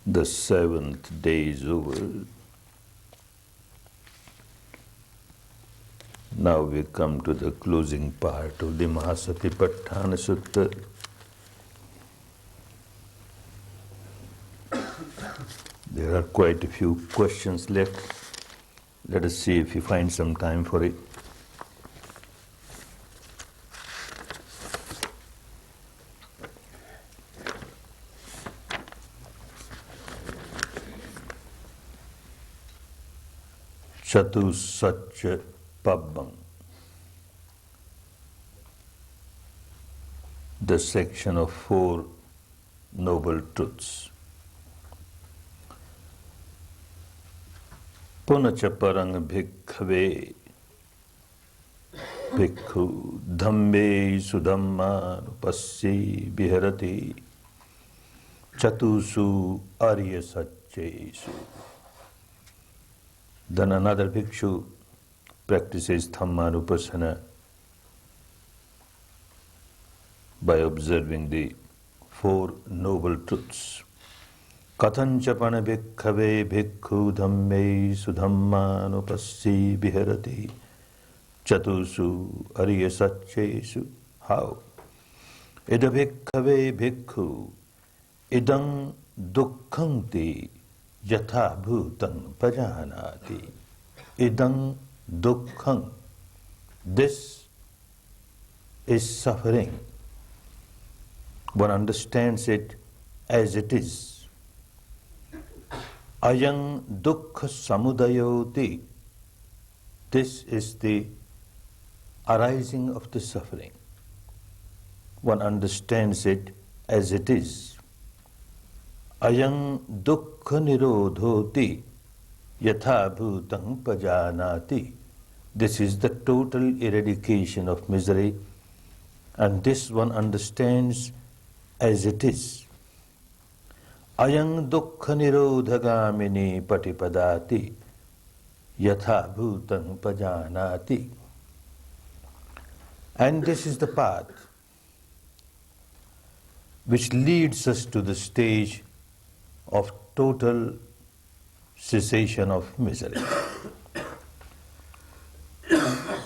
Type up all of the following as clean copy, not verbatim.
The seventh day is over. Now we come to the closing part of the Satipatthana Sutta. There are quite a few questions left. Let us see if we find some time for it. Chatusacca Pabbam, the section of 4 noble truths. Punacha parang bhikkhave bhikkhu dhamme sudhamma passi viharati chatusu arya satchesu. Then another bhikshu practices Dhamma by observing the 4 noble truths. Kathanchapana bhikkhave bhikkhu dhamme sudhammanupassi viharati chatusu arya satchesu. How? Ida bhikkhave bhikkhu idam dukkhanti yatha bhutam pajanati. Idam dukkham. This is suffering. One understands it as it is. Ayang dukkha samudayoti. This is the arising of the suffering. One understands it as it is. Ayang dukkha nirodhoti yatha bhutam pajanati. This is the total eradication of misery, and this one understands as it is. Ayang dukkha nirodhagamini patipadati yatha bhutam pajanati. And this is the path which leads us to the stage of total cessation of misery. A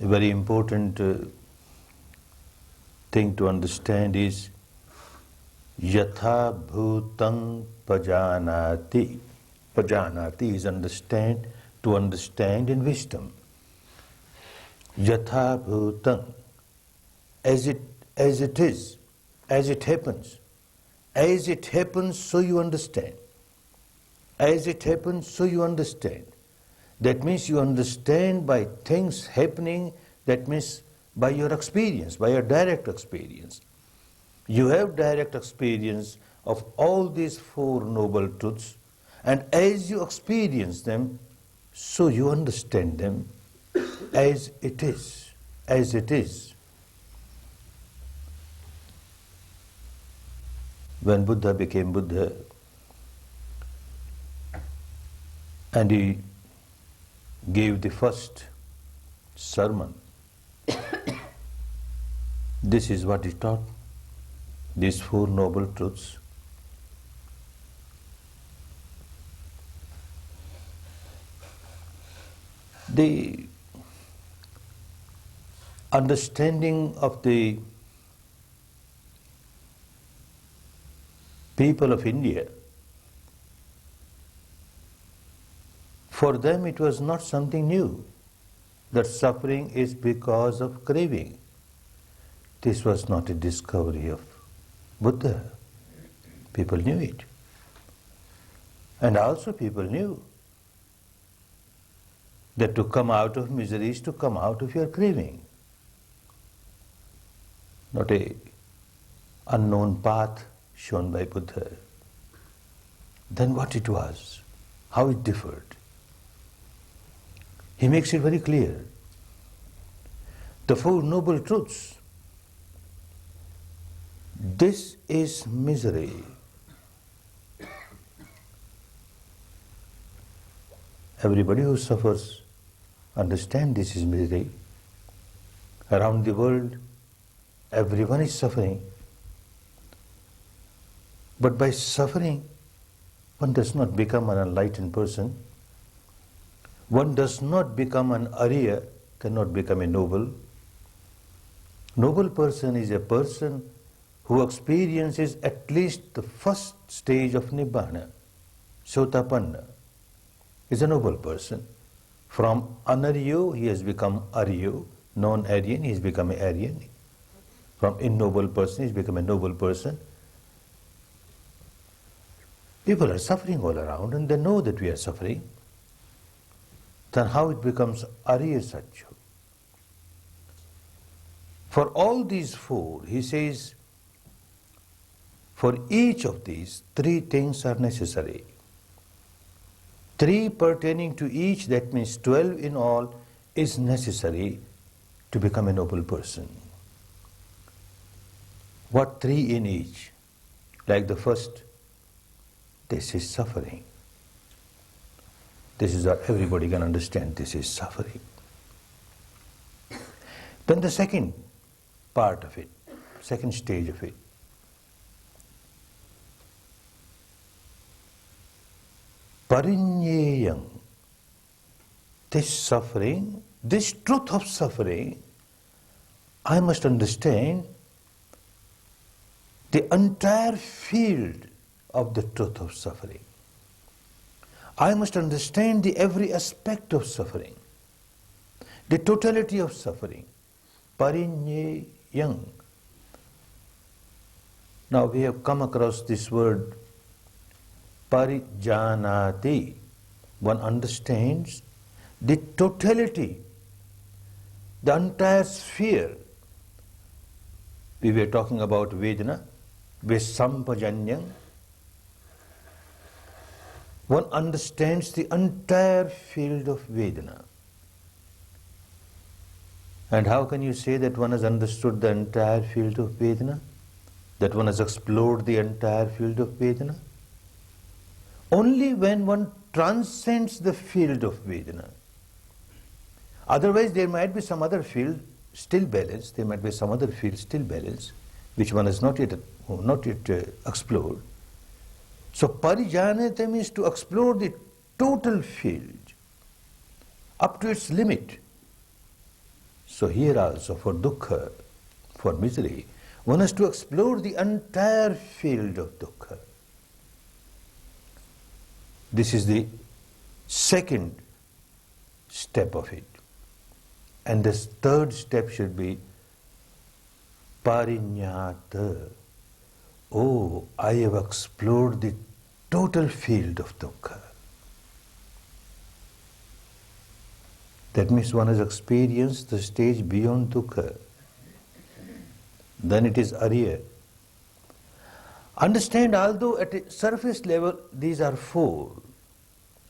very important thing to understand is yatha bhutam pajanati. Pajanati is to understand in wisdom. Yatha bhutam, as it is, as it happens. As it happens, so you understand. As it happens, so you understand. That means you understand by things happening, that means by your experience, by your direct experience. You have direct experience of all these 4 noble truths, and as you experience them, so you understand them as it is, as it is. When Buddha became Buddha, and he gave the first sermon, this is what he taught, these 4 noble truths. The understanding of the people of India, for them it was not something new, that suffering is because of craving. This was not a discovery of Buddha. People knew it. And also people knew that to come out of misery is to come out of your craving. Not a unknown path shown by Buddha. Then what it was, how it differed. He makes it very clear. The 4 noble truths. This is misery. Everybody who suffers understands this is misery. Around the world, everyone is suffering. But by suffering, one does not become an enlightened person. One does not become an Arya, cannot become a noble. Noble person is a person who experiences at least the first stage of Nibbana. Satipatthana is a noble person. From Anaryo, he has become Aryo. Non-Aryan, he has become an Aryan. From ignoble person, he has become a noble person. People are suffering all around and they know that we are suffering. Then how it becomes Arya Satya? For all these four, he says, for each of these, three things are necessary. Three pertaining to each, that means 12 in all, is necessary to become a noble person. What three in each? Like the first, this is suffering. This is what everybody can understand, this is suffering. Then the second part of it, second stage of it. Parinyeyam, this suffering, this truth of suffering, I must understand the entire field of the truth of suffering. I must understand the every aspect of suffering, the totality of suffering. Parinyeyam. Now we have come across this word parijanati. One understands the totality, the entire sphere. We were talking about Vedana, Visampajanyam. One understands the entire field of Vedana. And how can you say that one has understood the entire field of Vedana? That one has explored the entire field of Vedana? Only when one transcends the field of Vedana. Otherwise there might be some other field still balanced, there might be some other field still balanced, which one has not yet explored. So parijanata means to explore the total field up to its limit. So here also for dukkha, for misery, one has to explore the entire field of dukkha. This is the second step of it. And the third step should be parinyata. Oh, I have explored the total field of dukkha. That means one has experienced the stage beyond dukkha. Then it is Arya. Understand, although at a surface level these are four,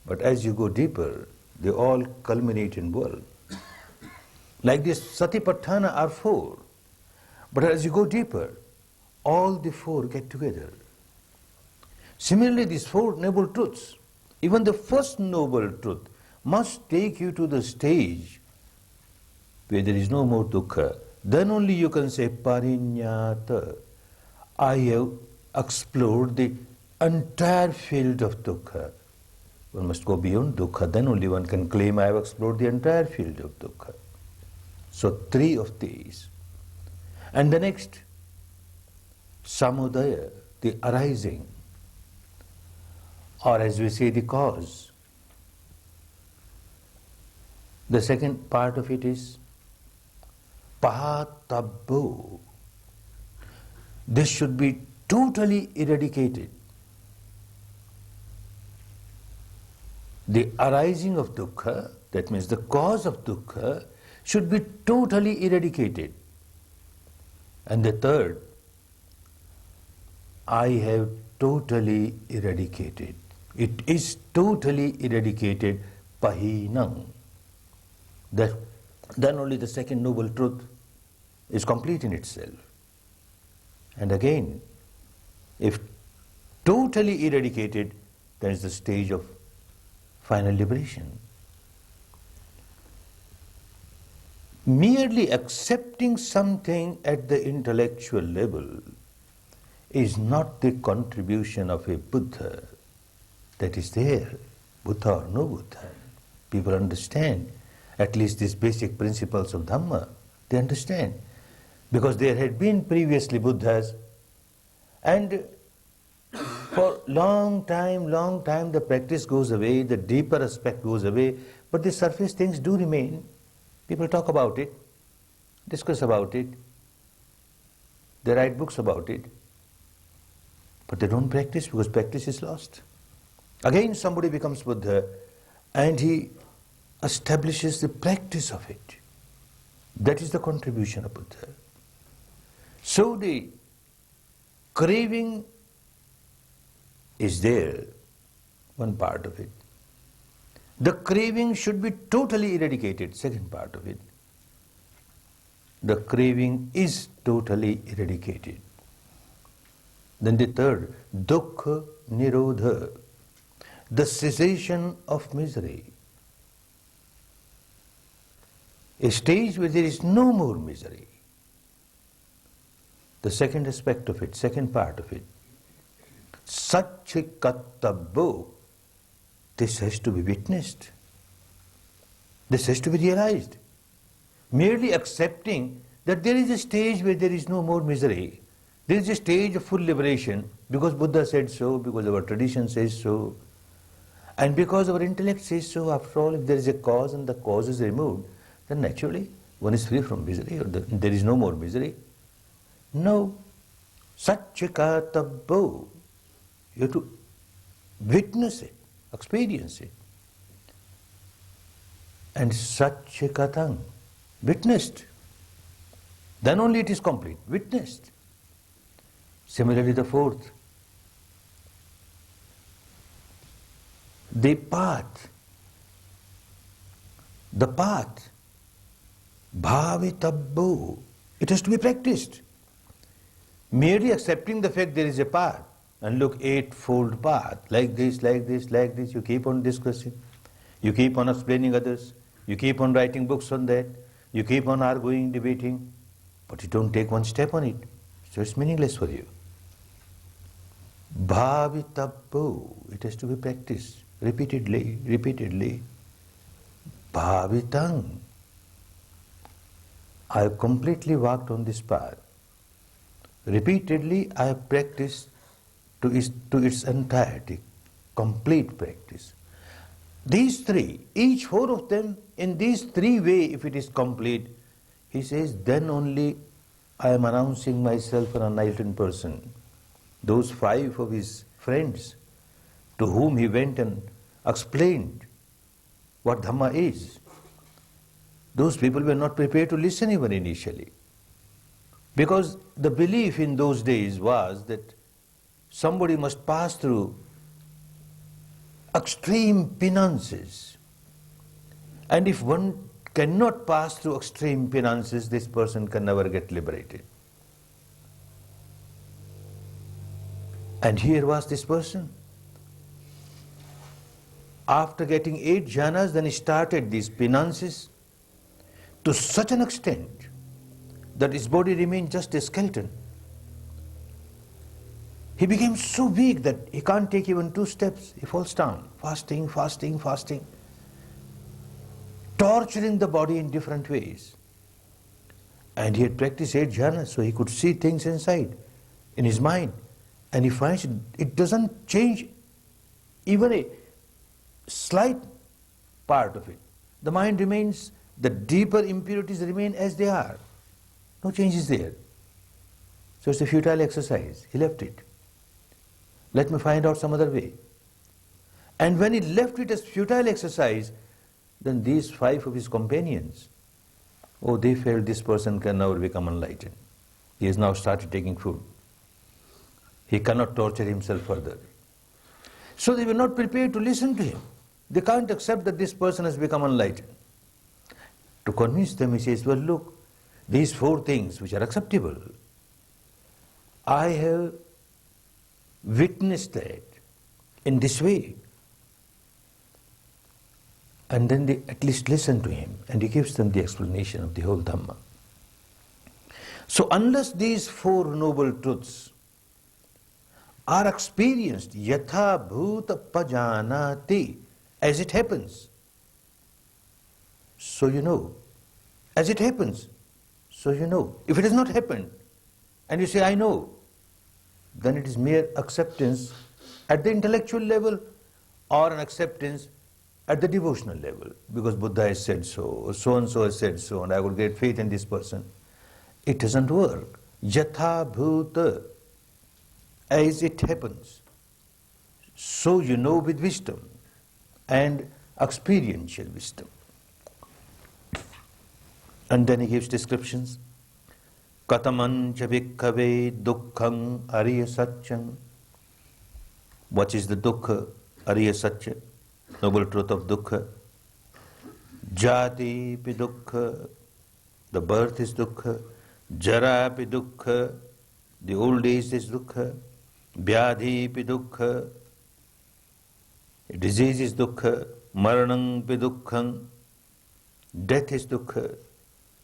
but as you go deeper, they all culminate in one. Like this Satipatthana are four, but as you go deeper, all the four get together. Similarly, these four noble truths, even the first noble truth, must take you to the stage where there is no more dukkha. Then only you can say parinyata. I have explored the entire field of dukkha. One must go beyond dukkha, then only one can claim I have explored the entire field of dukkha. So three of these. And the next, samudaya, the arising, or as we say, the cause. The second part of it is pahatabbo. This should be totally eradicated. The arising of dukkha, that means the cause of dukkha, should be totally eradicated. And the third, I have totally eradicated. It is totally eradicated, pahinam. Then only the second noble truth is complete in itself. And again, if totally eradicated, then is the stage of final liberation. Merely accepting something at the intellectual level is not the contribution of a Buddha that is there, Buddha or no Buddha. People understand at least these basic principles of Dhamma. They understand. Because there had been previously Buddhas, and for long time the practice goes away, the deeper aspect goes away, but the surface things do remain. People talk about it, discuss about it, they write books about it, but they don't practice because practice is lost. Again somebody becomes Buddha and he establishes the practice of it. That is the contribution of Buddha. So the craving is there, one part of it. The craving should be totally eradicated, second part of it. The craving is totally eradicated. Then the third, dukkha nirodha, the cessation of misery. A stage where there is no more misery. The second aspect of it, second part of it. Satipatthana, this has to be witnessed. This has to be realized. Merely accepting that there is a stage where there is no more misery, there is a stage of full liberation, because Buddha said so, because our tradition says so, and because our intellect says so. After all, if there is a cause and the cause is removed, then naturally one is free from misery, or there is no more misery. No. Satipatthana. You have to witness it, experience it. And Satipatthana, witnessed. Then only it is complete, witnessed. Similarly the fourth, the path, bhavitabbo, it has to be practiced. Merely accepting the fact there is a path, and look, eightfold path, like this, you keep on discussing, you keep on explaining others, you keep on writing books on that, you keep on arguing, debating, but you don't take one step on it, so it's meaningless for you. Bhavitabbo, it has to be practiced repeatedly. Bhavitang, I have completely walked on this path. Repeatedly I have practiced to its entirety, complete practice. These three, each four of them, in these three ways, if it is complete, he says, then only I am announcing myself an enlightened person. Those five of his friends to whom he went and explained what Dhamma is, those people were not prepared to listen even initially. Because the belief in those days was that somebody must pass through extreme penances. And if one cannot pass through extreme penances, this person can never get liberated. And here was this person. After getting 8 jhanas, then he started these penances to such an extent that his body remained just a skeleton. He became so weak that he can't take even 2 steps. He falls down, fasting, torturing the body in different ways. And he had practiced 8 jhanas, so he could see things inside, in his mind. And he finds it doesn't change even a slight part of it. The mind remains, the deeper impurities remain as they are. No change is there. So it's a futile exercise. He left it. Let me find out some other way. And when he left it as futile exercise, then these 5 of his companions, oh, they felt this person can never become enlightened. He has now started taking food. He cannot torture himself further. So they were not prepared to listen to him. They can't accept that this person has become enlightened. To convince them, he says, well, look, these 4 things which are acceptable, I have witnessed that in this way. And then they at least listen to him, and he gives them the explanation of the whole Dhamma. So unless these 4 noble truths are experienced yatha bhuta pajanati, as it happens. So you know, as it happens. So you know. If it has not happened, and you say, I know, then it is mere acceptance at the intellectual level or an acceptance at the devotional level, because Buddha has said so, so and so has said so, and I would get faith in this person. It doesn't work. Yatha bhuta, as it happens. So you know with wisdom and experiential wisdom. And then he gives descriptions. Katamancha bhikkhave dukkham ariya satcham. What is the dukkha? Ariya satya, noble truth of dukkha. Jati pi dukkha, the birth is dukkha. Jara pi dukkha, the old age is dukkha. Vyadhi pi dukkha, disease is dukkha. Maranam pi dukkham, death is dukkha.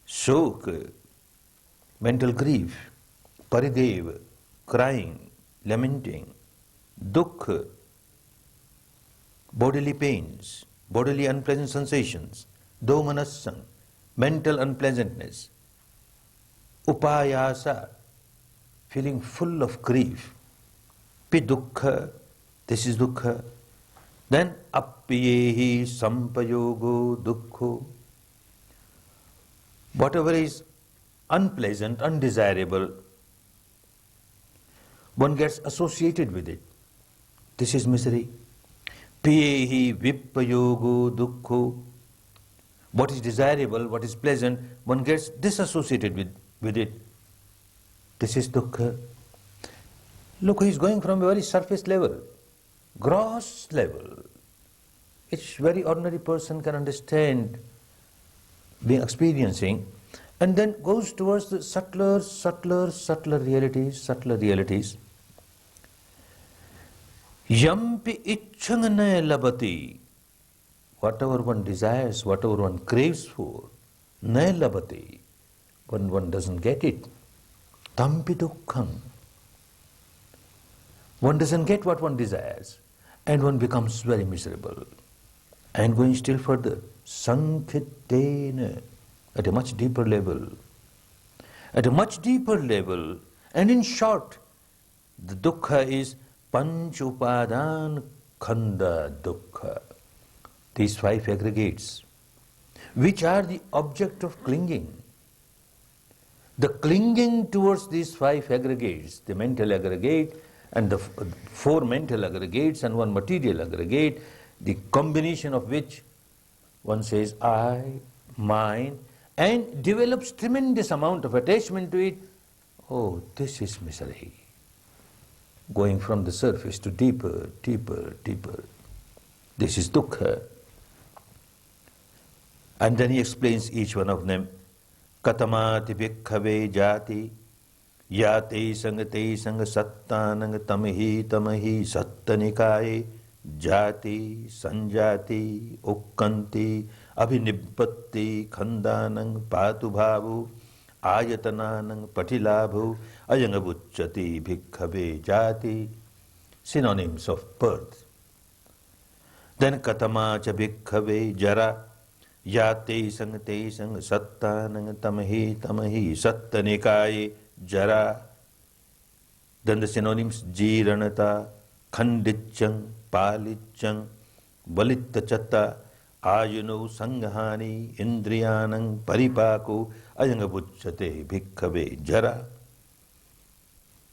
Shok, mental grief. Parideva, crying, lamenting. Dukkha, bodily pains, bodily unpleasant sensations. Domanassam, mental unpleasantness. Upayasa, feeling full of grief. Pi dukkha, this is dukkha. Then appiyehi sampayogo dukkho. Whatever is unpleasant, undesirable, one gets associated with it. This is misery. Piyehi vipayogo dukkho. What is desirable, what is pleasant, one gets disassociated with it. This is dukkha. Look, he is going from a very surface level, gross level, which very ordinary person can understand, being experiencing, and then goes towards the subtler realities. Yampi ichchangane labati. Whatever one desires, whatever one craves for, ne labati. When one doesn't get it, tampi dukkham. One doesn't get what one desires, and one becomes very miserable. And going still further, sankhitena, at a much deeper level. At a much deeper level, and in short, the dukkha is panch upadan khanda dukkha. These five aggregates, which are the object of clinging. The clinging towards these five aggregates, the mental aggregate and the four mental aggregates and one material aggregate, the combination of which one says I, mine, and develops tremendous amount of attachment to it. Oh, this is misery. Going from the surface to deeper. This is dukkha. And then he explains each one of them. Katamati bhikkhave jati, yate sanga sattanang tamahi sattanikaye, jati sanjati ukkanti abhinibbatti khandanang patubhavu ayatananang patilabhu ayangabucchati bhikkhave jati. Synonyms of birth. Then katama cha bhikkhave jara, yate sang sattanang tamahi sattanikaye jara. Then the synonyms jiranata, khandichang, palichang, valittachatta, ayuno sanghani, indriyanang, paripako, ayangabucchate bhikkhave jara.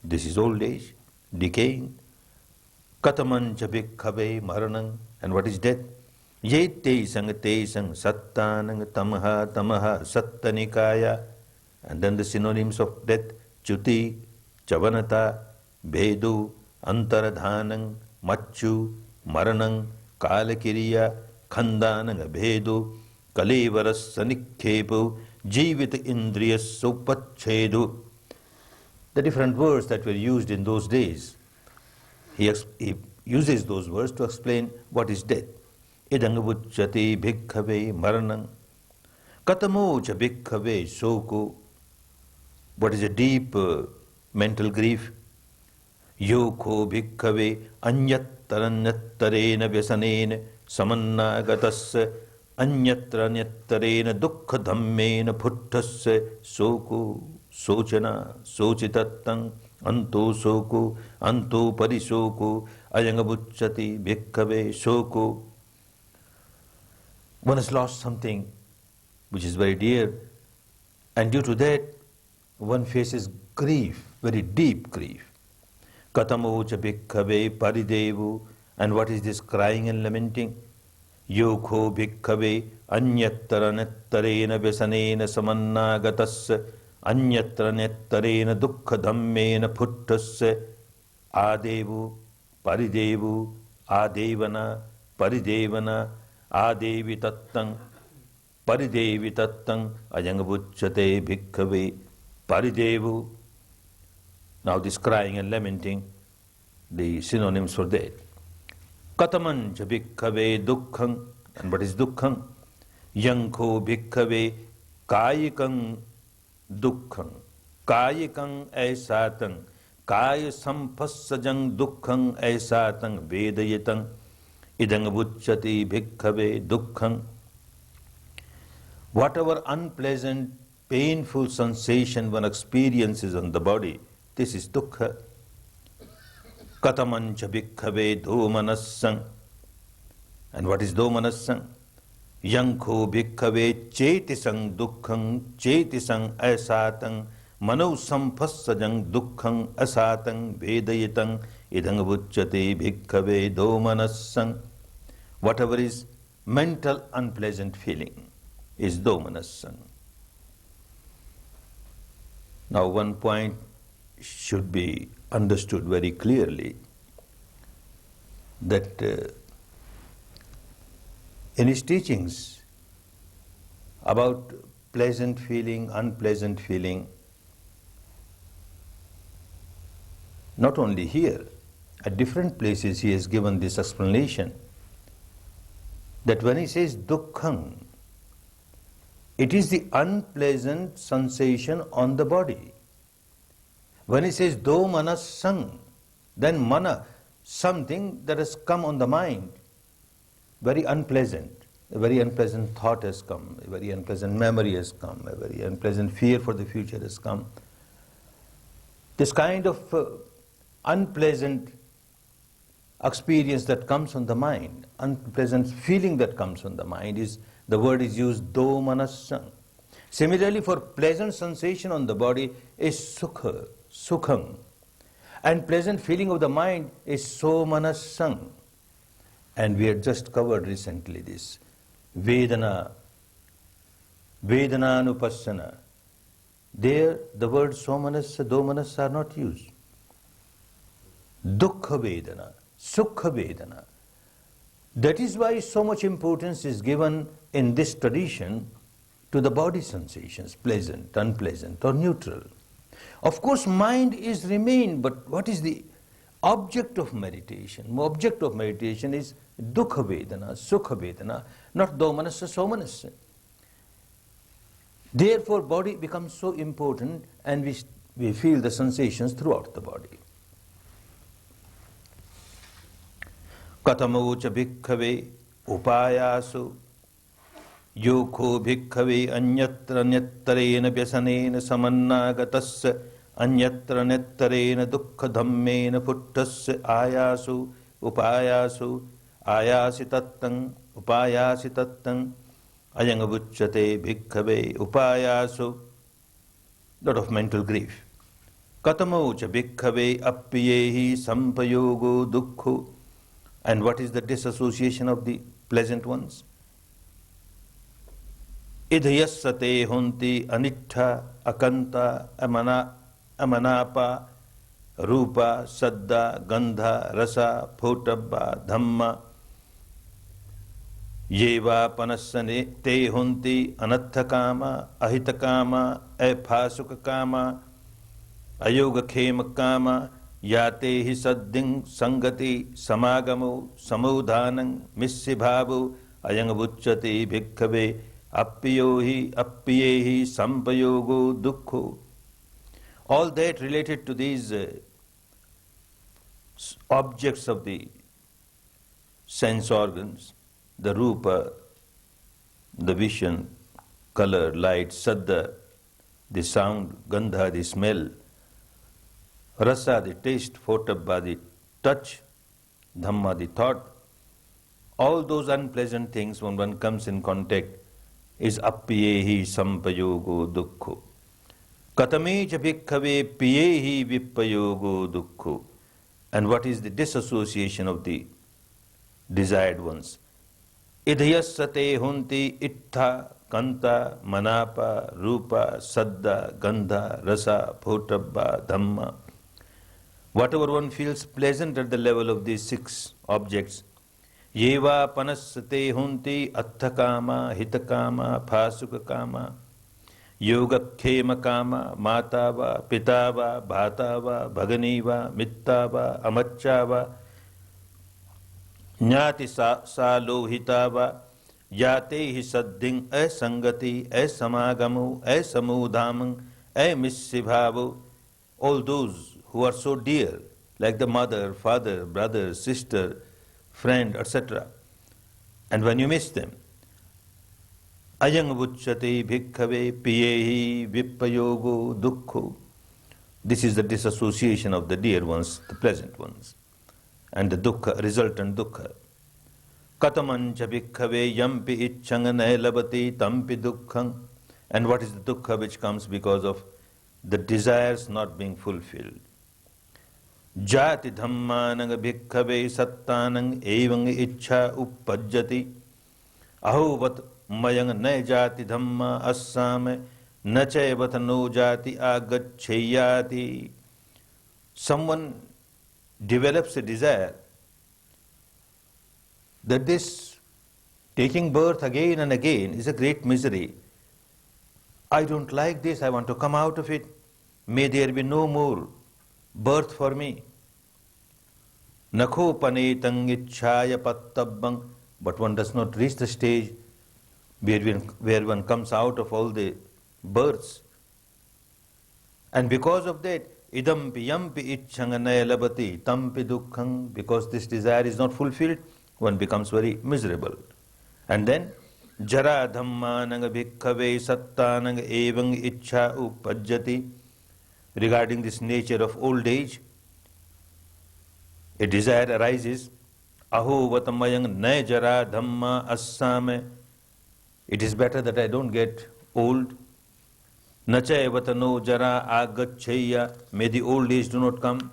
This is old age, decaying. Katamancha bhikkhave maranang. And what is death? Yete sang sattanang tamaha sattanikaya. And then the synonyms of death: chuti, chavanata, bedu, antaradhanang, machu, maranang, kalakiriya, khandanang abhedu, kalevaras sanikhepu, jivita indriyas supacchedu. The different words that were used in those days. He uses those words to explain what is death. Idangavucchati bhikkhave maranang. Katamocha bhikkhave soko. What is a deep mental grief? Yoko bhikkhave anyattaranyattarena vyasanena samannagatasya anyattaranyattarena dukkha dhammena bhuttasya soko sochana sochitattam anto soko anto parisoko ayangabucchati bhikkhave soko. One has lost something which is very dear, and due to that one faces grief, very deep grief. Katamocha bhikkhave paridevu. And what is this crying and lamenting? Yoko bhikkhave anyattaranyattarena vyasanena samannagatasya anyattaranyattarena dukkha dhammena bhuttasya adevu paridevu adevana paridevana adevi tattam paridevi tattam ayangabucchate bhikkhave paridevu. Now this crying and lamenting, the synonyms for that. Katamancha bhikkhave dukkham. And what is dukkham? Yanko bhikkhave kayikam dukkham. Kayikam aisatang. Kaya sampassajang dukkham aisatang vedayatang. Idang bucchati bhikkhave dukkham. Whatever unpleasant, painful sensation one experiences on the body, this is dukkha. Katamancha bhikkhave dhomanassang. And what is dhomanassang? Yanko bhikkhave chetisang dukkhang chetisang asatang mano sampassajang dukkhang asatang vedayitang idang bucchate bhikkhave dhomanassang. Whatever is mental unpleasant feeling is dhomanassang. Now one point should be understood very clearly, that in his teachings about pleasant feeling, unpleasant feeling, not only here, at different places he has given this explanation, that when he says dukkham, it is the unpleasant sensation on the body. When he says do manassang, then mana, something that has come on the mind, very unpleasant. A very unpleasant thought has come, a very unpleasant memory has come, a very unpleasant fear for the future has come. This kind of unpleasant experience that comes on the mind, unpleasant feeling that comes on the mind, is the word is used do manassang. Similarly, for pleasant sensation on the body is sukha, sukham. And pleasant feeling of the mind is somanassang. And we had just covered recently this vedana, vedananupassana. There the words somanassa, domanassa are not used. Dukkha vedana, sukha vedana. That is why so much importance is given in this tradition to the body sensations, pleasant, unpleasant, or neutral. Of course, mind is remain, but what is the object of meditation? The object of meditation is dukkha vedana, sukha vedana, not domanassa, somanassa. Therefore, body becomes so important, and we feel the sensations throughout the body. Katamocha bhikkhave upayasu yoko bhikkhave anyatra nyattarena vyasanena samannagatasya anyatra nyattarena dukkha dhammena bhuttasya ayasu upayasu ayasi tattam ayangabucchate bhikkhave upayasu. Lot of mental grief. Katamocha bhikkhave appiyehi sampayogo dukkho. And what is the disassociation of the pleasant ones? Idhayassate honti anittha akanta amanapa rupa saddha gandha rasa photabba dhamma yeva panassane te honti anathakama ahitakama aphasukakama ayogakhema yate hi sadding sangati samagamo samudhanang missibhavu ayangabucchate bhikkhave appiyehi sampayogo dukkho. All that related to these objects of the sense organs, the rupa, the vision, color, light, saddha, the sound, gandha, the smell, rasa, the taste, photabha, the touch, dhamma, the thought, all those unpleasant things when one comes in contact is appiyehi sampayogo dukkho. Katame cha bhikkhave piyehi vippayogo dukkho. And what is the disassociation of the desired ones? Idhayassate hunti ittha kanta manapa rupa saddha gandha rasa photabha dhamma. Whatever one feels pleasant at the level of these six objects, yeva panassate hunti atthakama hitakama phasukakama yogakhema kama matava pitava bhatava bhaganiva mittava amachava Jnati salohitava yate hi saddhing asangati asamagamu asamudhamang amissibhavu. All those who are so dear, like the mother, father, brother, sister, friend, etc. And when you miss them, ayang vucchate bhikkhave piyehi vippayogo dukkho. This is the disassociation of the dear ones, the pleasant ones, and the dukkha, resultant dukkha. Katamancha bhikkhave yampi ichchangane labati tampi dukkhang. And what is the dukkha which comes because of the desires not being fulfilled? Jati dhammanang bhikkhave sattanang evang ichcha uppajjati. Ahovat mayang ne jati dhamma assame nachevat no jati agaccheyati. Someone develops a desire that this taking birth again and again is a great misery. I don't like this, I want to come out of it. May there be no more birth for me. Nakho panetang ichchaya pattabbang. But one does not reach the stage where one comes out of all the births. And because of that, idampi yampi ichchanganaya labati tampi dukkhang. Because this desire is not fulfilled, one becomes very miserable. And then, jara dhammanang bhikkhave sattanang evang ichcha uppajjati. Regarding this nature of old age, a desire arises. Aho vatamayang na jara dhamma assame. It is better that I don't get old. Nacha vatano jara agaccheya. May the old age do not come.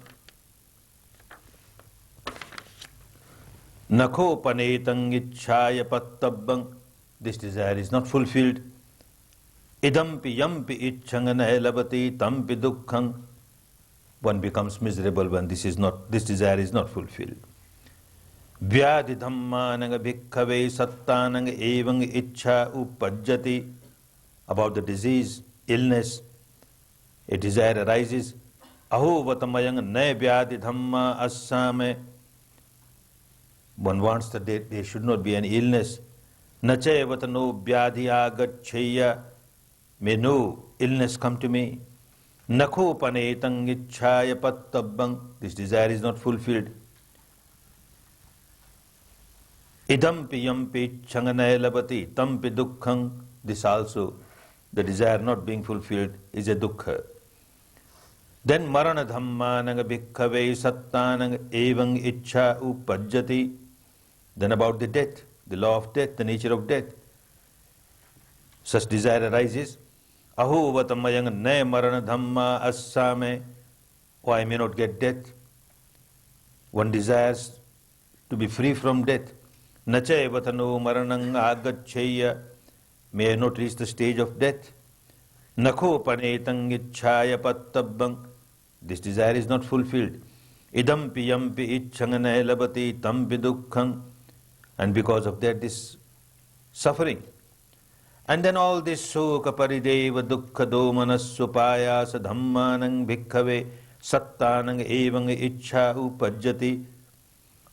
Nakho panetang ichchaya pattabbang. This desire is not fulfilled. Idampi yampi ichchangana labati tampi dukkhang. One becomes miserable when this desire is not fulfilled. Vyadhi dhammanang bhikkhave sattanang evang ichcha uppajjati. About the disease, illness, a desire arises. Aho vatamayang na vyadhi dhamma assame. One wants that there should not be any illness. Nache vatano vyadhi agaccheya. May no illness come to me. Nakho panetang ichchaya pattabbang. This desire is not fulfilled. Idampi yampi changana labati tampi dukkhang. This also, the desire not being fulfilled, is a dukkha. Then marana dhammanang bhikkhave sattanang evang ichcha uppajjati. Then about the death, the law of death, the nature of death. Such desire arises. Aho vatamayang ne marana dhamma assame. Oh, I may not get death. One desires to be free from death. Nacha vatano maranang agaccheya. May I not reach the stage of death. Nakho panetang ichchaya pattabbang. This desire is not fulfilled. Idampi yampi ichchangana labati tampi dukkhang. And because of that, this suffering. And then all this soka parideva dukkha domanasupayasa dhammanang bhikkhave sattanang evang ichcha uppajjati.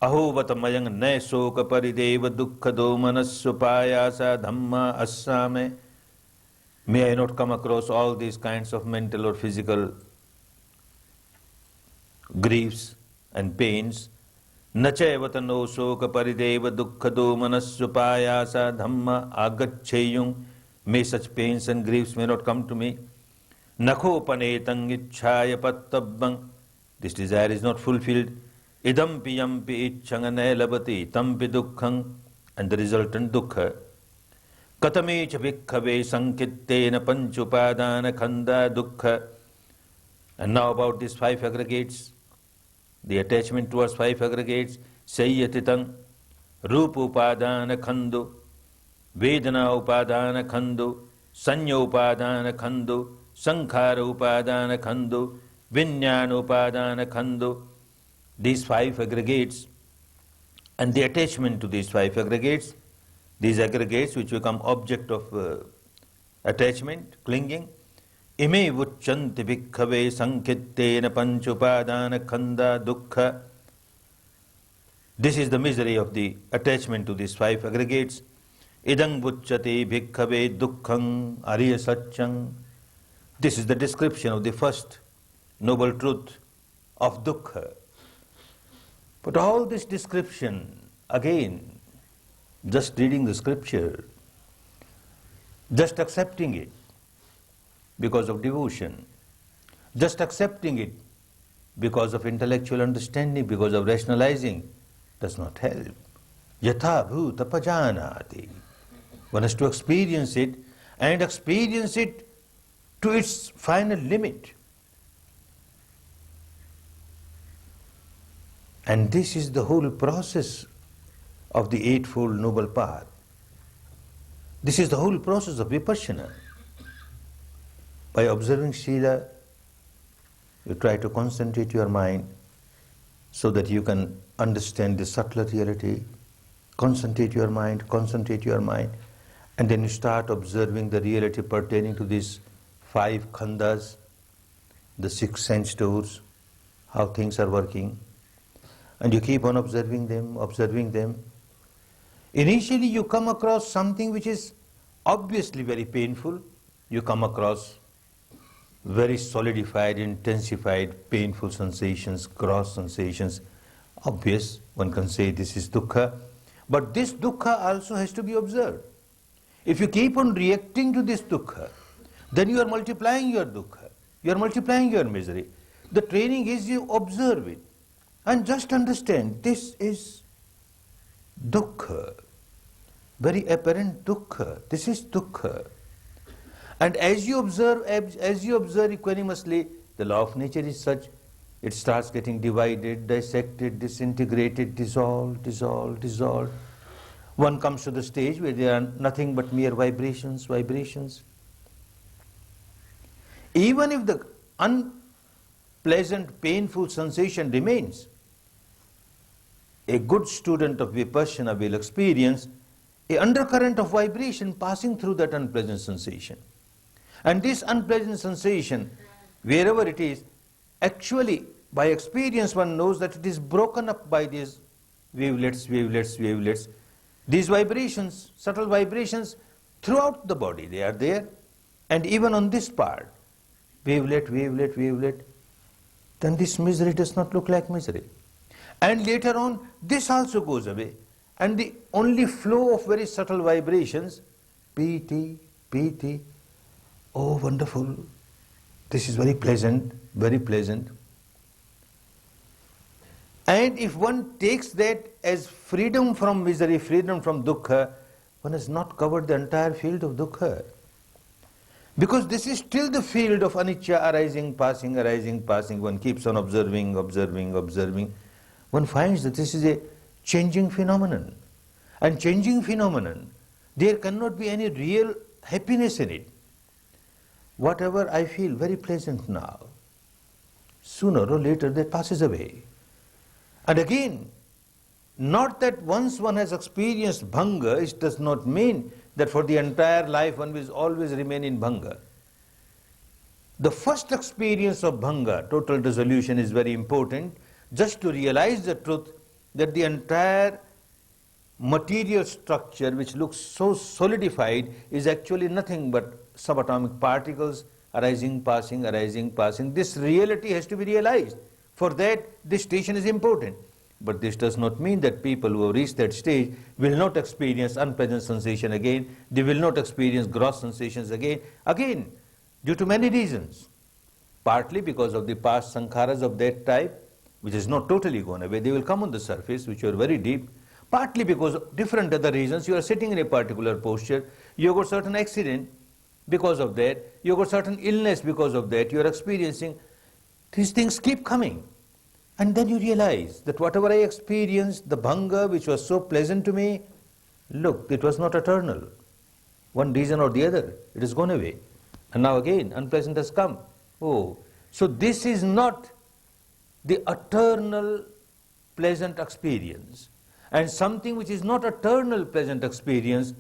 Aho vatamayang ne soka parideva dukkha domanasupayasa dhamma assame. May I not come across all these kinds of mental or physical griefs, and pains. Nachaevatano soka parideva dukkhado manasupayasa dhamma agacheyung. May such pains and griefs may not come to me. Nakhopanetang ichchaya pattabang. This desire is not fulfilled. Idampi yampi ichchangane labati tampi dukkhang. And the resultant dukkha. Katame cha bhikkhave sankittena panchupadana khanda dukkha. And now about these five aggregates. The attachment towards five aggregates. Sayyatitang rupa upadana khandu, vedana upadana khandu, sanya upadana khandu, sankhara upadana khandu, vinyana upadana khandu. These five aggregates and the attachment to these five aggregates, these aggregates which become object of attachment, clinging, ime vucchanti bhikkhave sankittena panchupadana khanda dukkha. This is the misery of the attachment to these five aggregates. Idang vucchati bhikkhave dukkhang ariya satchang. This is the description of the first noble truth of dukkha. But all this description, again, just reading the scripture, just accepting it because of devotion, just accepting it because of intellectual understanding, because of rationalizing, does not help. Yatha bhuta pajanati. One has to experience it and experience it to its final limit. And this is the whole process of the Eightfold Noble Path. This is the whole process of Vipassana. By observing Sila, you try to concentrate your mind so that you can understand the subtler reality. Concentrate your mind, and then you start observing the reality pertaining to these five khandas, the six sense doors, how things are working. And you keep on observing them. Initially you come across something which is obviously very painful. You come across very solidified, intensified, painful sensations, gross sensations. Obvious, one can say this is dukkha. But this dukkha also has to be observed. If you keep on reacting to this dukkha, then you are multiplying your dukkha. You are multiplying your misery. The training is you observe it. And just understand, this is dukkha, very apparent dukkha. This is dukkha. And as you observe equanimously, the law of nature is such, it starts getting divided, dissected, disintegrated, dissolved. One comes to the stage where there are nothing but mere vibrations. Even if the unpleasant, painful sensation remains, a good student of Vipassana will experience an undercurrent of vibration passing through that unpleasant sensation. And this unpleasant sensation, wherever it is, actually by experience one knows that it is broken up by these wavelets. These vibrations, subtle vibrations, throughout the body, they are there. And even on this part, wavelet, then this misery does not look like misery. And later on, this also goes away. And the only flow of very subtle vibrations, piti, oh wonderful, this is very pleasant. And if one takes that as freedom from misery, freedom from dukkha, one has not covered the entire field of dukkha. Because this is still the field of anicca, arising, passing. One keeps on observing. One finds that this is a changing phenomenon. And changing phenomenon, there cannot be any real happiness in it. Whatever I feel very pleasant now, sooner or later that passes away. And again, not that once one has experienced bhanga, it does not mean that for the entire life one will always remain in bhanga. The first experience of bhanga, total dissolution, is very important, just to realize the truth that the entire material structure which looks so solidified is actually nothing but subatomic particles arising, passing. This reality has to be realized. For that, this station is important. But this does not mean that people who have reached that stage will not experience unpleasant sensation again. They will not experience gross sensations again. Again, due to many reasons. Partly because of the past sankharas of that type, which is not totally gone away. They will come on the surface, which are very deep. Partly because of different other reasons. You are sitting in a particular posture. You got certain accident because of that. You got certain illness because of that. You are experiencing. These things keep coming. And then you realize that whatever I experienced, the bhanga which was so pleasant to me, look, it was not eternal. One reason or the other, it has gone away. And now again, unpleasant has come. Oh, so this is not the eternal pleasant experience. And something which is not eternal pleasant experience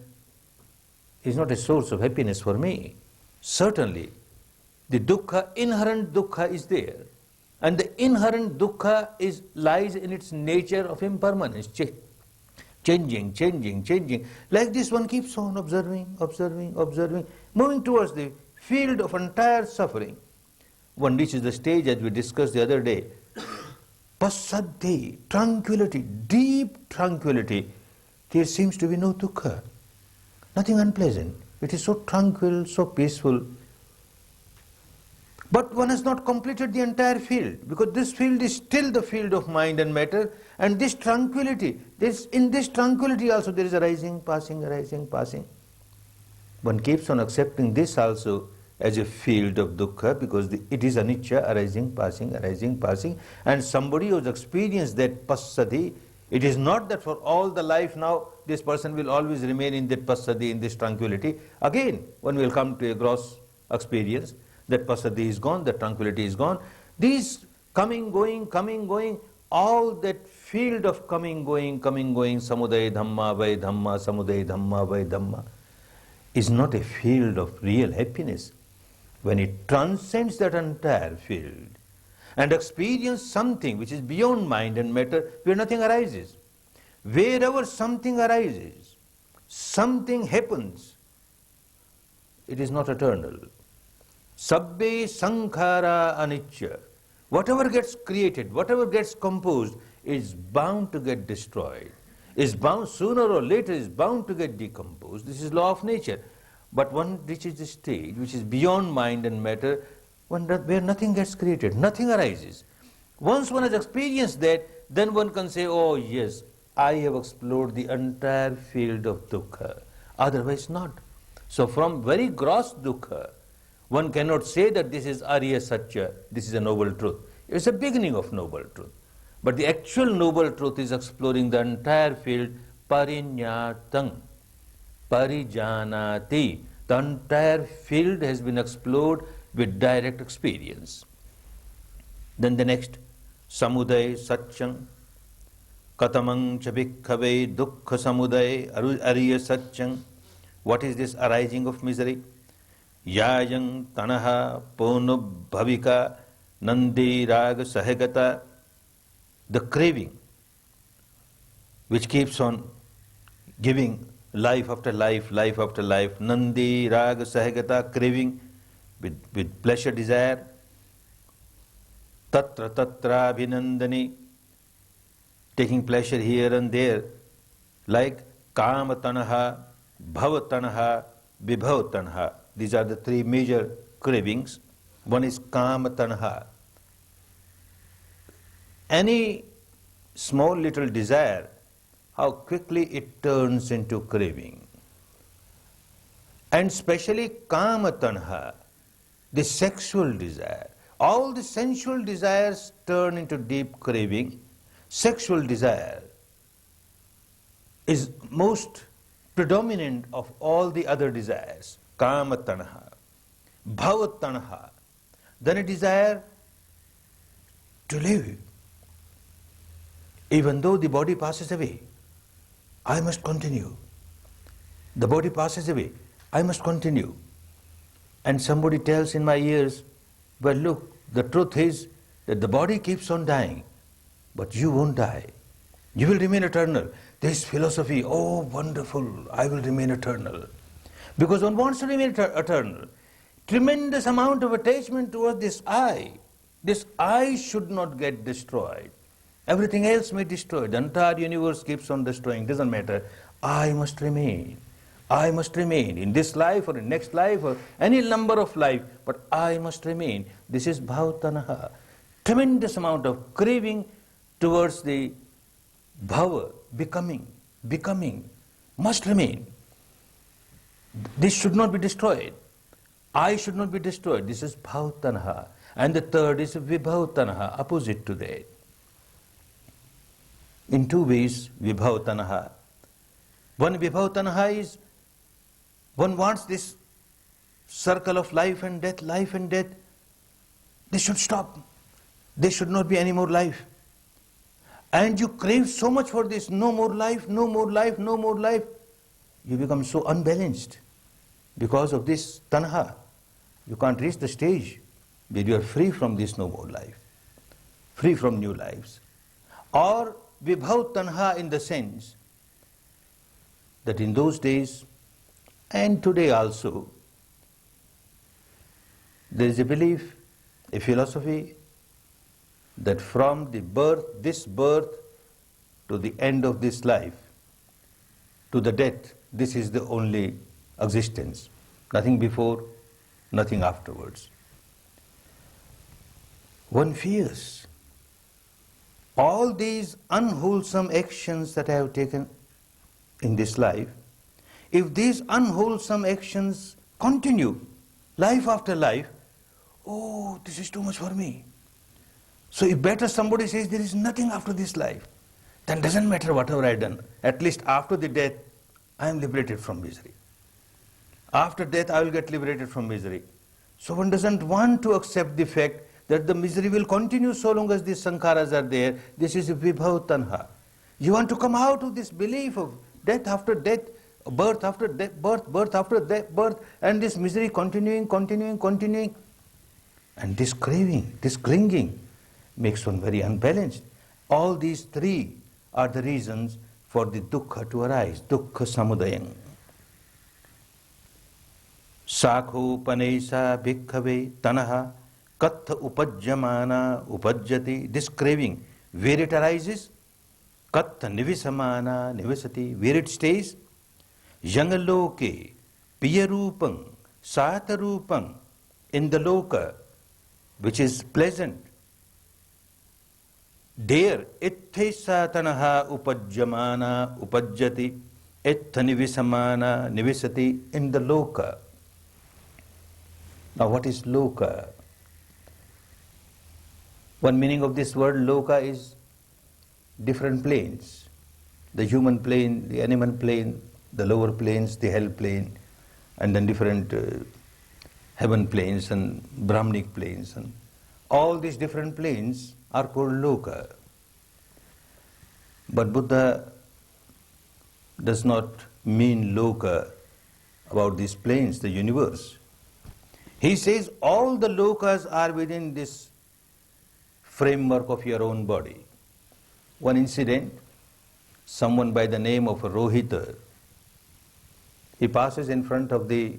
is not a source of happiness for me. Certainly, the dukkha, inherent dukkha is there. And the inherent dukkha lies in its nature of impermanence, changing, changing, changing. Like this one keeps on observing, observing, observing, moving towards the field of entire suffering. One reaches the stage, as we discussed the other day, passaddhi, tranquility, deep tranquility. There seems to be no dukkha, nothing unpleasant. It is so tranquil, so peaceful. But one has not completed the entire field, because this field is still the field of mind and matter, and this tranquility, in this tranquility also there is arising, passing, One keeps on accepting this also as a field of dukkha, because it is anicca, arising, passing, and somebody who has experienced that passaddhi, it is not that for all the life now this person will always remain in that passaddhi, in this tranquility. Again, one will come to a gross experience. That passaddhi is gone, that tranquility is gone. These coming, going, all that field of coming, going, samudaya dhamma, vai dhamma, samudaya dhamma, vai dhamma, is not a field of real happiness. When it transcends that entire field and experiences something which is beyond mind and matter, where nothing arises. Wherever something arises, something happens, it is not eternal. Sabbe sankhara anicca. Whatever gets created, whatever gets composed, is bound to get destroyed. Is bound, sooner or later, is bound to get decomposed. This is law of nature. But one reaches the stage which is beyond mind and matter, where nothing gets created, nothing arises. Once one has experienced that, then one can say, oh yes, I have explored the entire field of dukkha. Otherwise not. So from very gross dukkha, one cannot say that this is Arya Satya, this is a noble truth. It's a beginning of noble truth. But the actual noble truth is exploring the entire field, parinyatang, parijanati. The entire field has been explored with direct experience. Then the next, samudaya satyam, katamang cha bhikkhave dukkha samudaya Arya Satyam. What is this arising of misery? Yayang tanaha ponubhavika nandi raga sahagata. The craving which keeps on giving life after life, nandi raga sahagata, craving with pleasure, desire, tatra tatra abhinandani, taking pleasure here and there, like kama tanaha, bhava tanaha, vibhav tanaha. These are the three major cravings. One is kama tanaha. Any small little desire, how quickly it turns into craving. And especially kama tanha, the sexual desire. All the sensual desires turn into deep craving. Sexual desire is most predominant of all the other desires. Kama tanha, bhava tanha, then a desire to live. Even though the body passes away, I must continue. The body passes away, I must continue. And somebody tells in my ears, well look, the truth is that the body keeps on dying, but you won't die. You will remain eternal. This philosophy, oh wonderful, I will remain eternal. Because one wants to remain eternal. Tremendous amount of attachment towards this I. This I should not get destroyed. Everything else may destroy. The entire universe keeps on destroying. Doesn't matter. I must remain. I must remain in this life or in next life or any number of life, but I must remain. This is bhavatanaha. Tremendous amount of craving towards the bhava, becoming, must remain. This should not be destroyed. I should not be destroyed. This is bhavatanaha. And the third is vibhavatanaha, opposite to that. In two ways, vibhavatanaha. One vibhavatanaha is, one wants this circle of life and death, life and death. This should stop. There should not be any more life. And you crave so much for this, no more life, no more life, no more life. You become so unbalanced because of this tanha. You can't reach the stage where you are free from this no more life, free from new lives. Or vibhav tanha in the sense that in those days and today also, there is a belief, a philosophy, that from the this birth to the end of this life, to the death, this is the only existence. Nothing before, nothing afterwards. One fears all these unwholesome actions that I have taken in this life, if these unwholesome actions continue life after life, oh, this is too much for me. So if better somebody says there is nothing after this life, then doesn't matter whatever I done. At least after the death, I am liberated from misery. After death, I will get liberated from misery. So one doesn't want to accept the fact that the misery will continue so long as these sankharas are there. This is vibhav tanha. You want to come out of this belief of death after death, birth after death, birth after death, birth, and this misery continuing. And this craving, this clinging, makes one very unbalanced. All these three are the reasons for the dukkha to arise, dukkha samudayam. Sakho panesa bhikkhave tanaha katha upajjamana upajjati. This craving, where it arises, katha nivisamana nivisati, where it stays, yangaloke piyarupam satarupam, in the loka, which is pleasant. There, itthe tanaha upajjamana upajjati, ittha nivisamana nivisati, in the loka. Now what is loka? One meaning of this word loka is different planes. The human plane, the animal plane, the lower planes, the hell plane, and then different heaven planes and Brahmanic planes. And all these different planes are called loka. But Buddha does not mean loka about these planes, the universe. He says all the lokas are within this framework of your own body. One incident, someone by the name of Rohita, he passes in front of the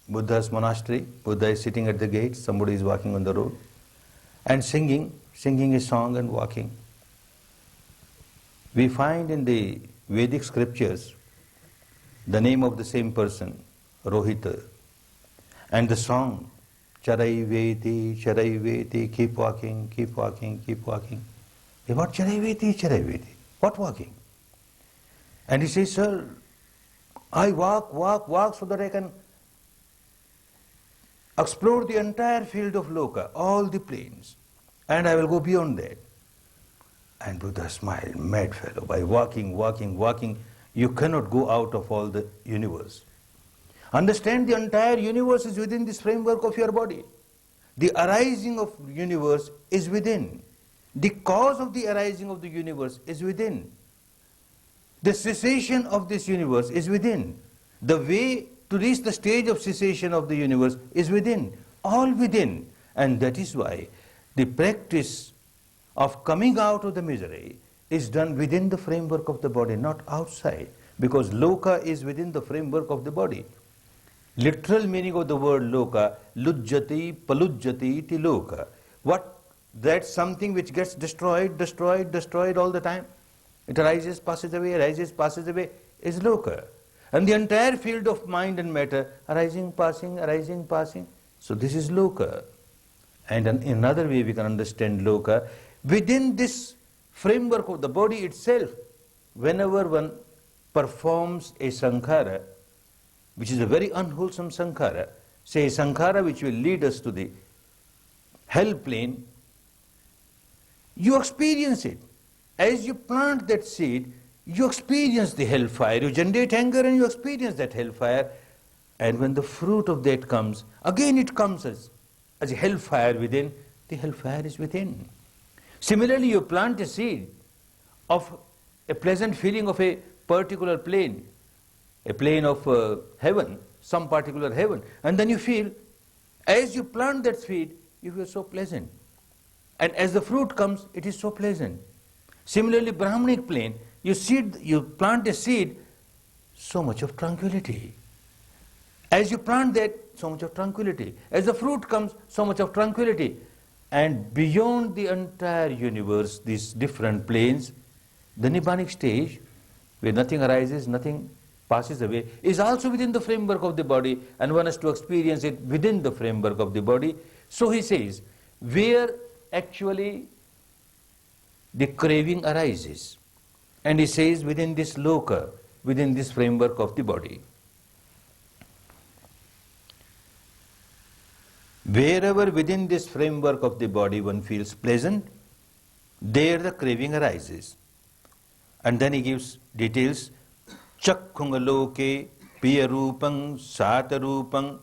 Buddha's monastery. Buddha is sitting at the gate, somebody is walking on the road, and singing a song and walking. We find in the Vedic scriptures the name of the same person, Rohita, and the song, Charai Veti, keep walking. What Charai Veti? What walking? And he says, sir, I walk so that I can explore the entire field of loka, all the planes, and I will go beyond that. And Buddha smiled, mad fellow, by walking, you cannot go out of all the universe. Understand, the entire universe is within this framework of your body. The arising of the universe is within. The cause of the arising of the universe is within. The cessation of this universe is within. The way to reach the stage of cessation of the universe is within. All within. And that is why the practice of coming out of the misery is done within the framework of the body, not outside. Because loka is within the framework of the body. Literal meaning of the word loka, lujjati, palujjati iti loka. What that something which gets destroyed all the time. It arises, passes away, is loka. And the entire field of mind and matter, arising, passing. So this is loka. And in another way we can understand loka, within this framework of the body itself, whenever one performs a sankhara, which is a very unwholesome sankhara, say a sankhara which will lead us to the hell plane, you experience it. As you plant that seed, you experience the hellfire, you generate anger and you experience that hellfire. And when the fruit of that comes, again it comes as a hellfire within, the hellfire is within. Similarly, you plant a seed of a pleasant feeling of a particular plane, a plane of heaven, some particular heaven, and then you feel, as you plant that seed, you feel so pleasant. And as the fruit comes, it is so pleasant. Similarly, Brahmanic plane, you plant a seed, so much of tranquility. As you plant that, so much of tranquility. As the fruit comes, so much of tranquility. And beyond the entire universe, these different planes, the Nibbanic stage, where nothing arises, nothing passes away, is also within the framework of the body, and one has to experience it within the framework of the body. So he says, where actually the craving arises, and he says within this loka, within this framework of the body. Wherever within this framework of the body one feels pleasant, there the craving arises. And then he gives details. Chakkhungaloke piyarupang satarupang.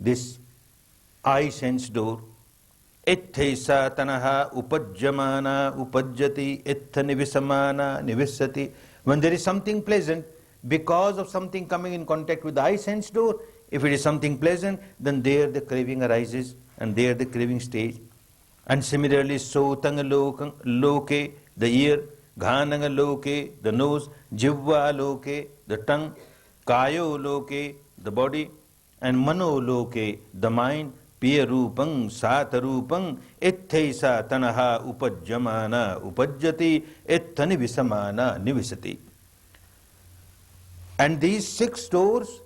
This eye sense door. Itthesa tanaha upajjamana upajjati ittha nivisamana nivissati. When there is something pleasant, because of something coming in contact with the eye sense door, if it is something pleasant, then there the craving arises, and there the craving stage. And similarly, sotanga loke, the ear, ghananga loke, the nose, jivva loke, the tongue, kayo loke, the body, and mano loke, the mind, piya rupang, sata rupang, itthesa tanaha upajjamana upajjati, ittha nivisamana nivisati. And these 6 doors,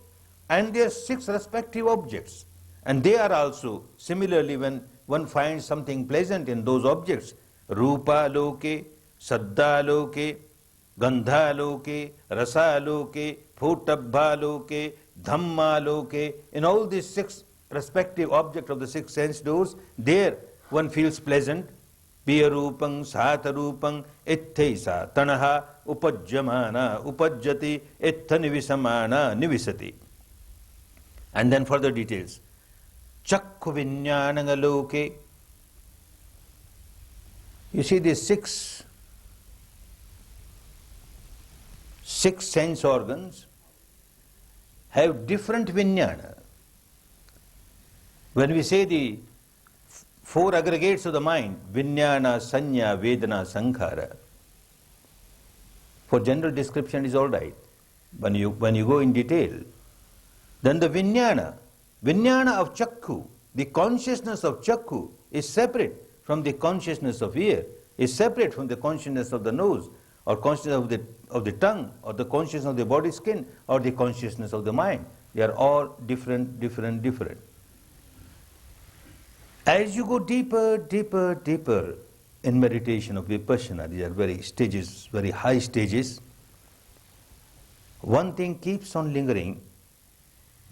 and their 6 respective objects, and they are also similarly, when one finds something pleasant in those objects, rupa loke, saddha loke, gandha loke, rasa loke, photabha loke, dhamma loke, in all these 6 respective objects of the 6 sense doors, there one feels pleasant. Piya rupang, sata rupang, itthesa tanaha upajjamana upajjati, ittha nivisamana nivisati. And then further details. Chakku viññānaga loke. You see these 6 sense organs have different viññāna. When we say the 4 aggregates of the mind, viññāna, sanya, vedana, sankhara, for general description is all right. When you go in detail, then the viññāna of chakku, the consciousness of chakku, is separate from the consciousness of ear, is separate from the consciousness of the nose, or consciousness of the tongue, or the consciousness of the body skin, or the consciousness of the mind. They are all different. As you go deeper in meditation of vipassana, these are very high stages, one thing keeps on lingering,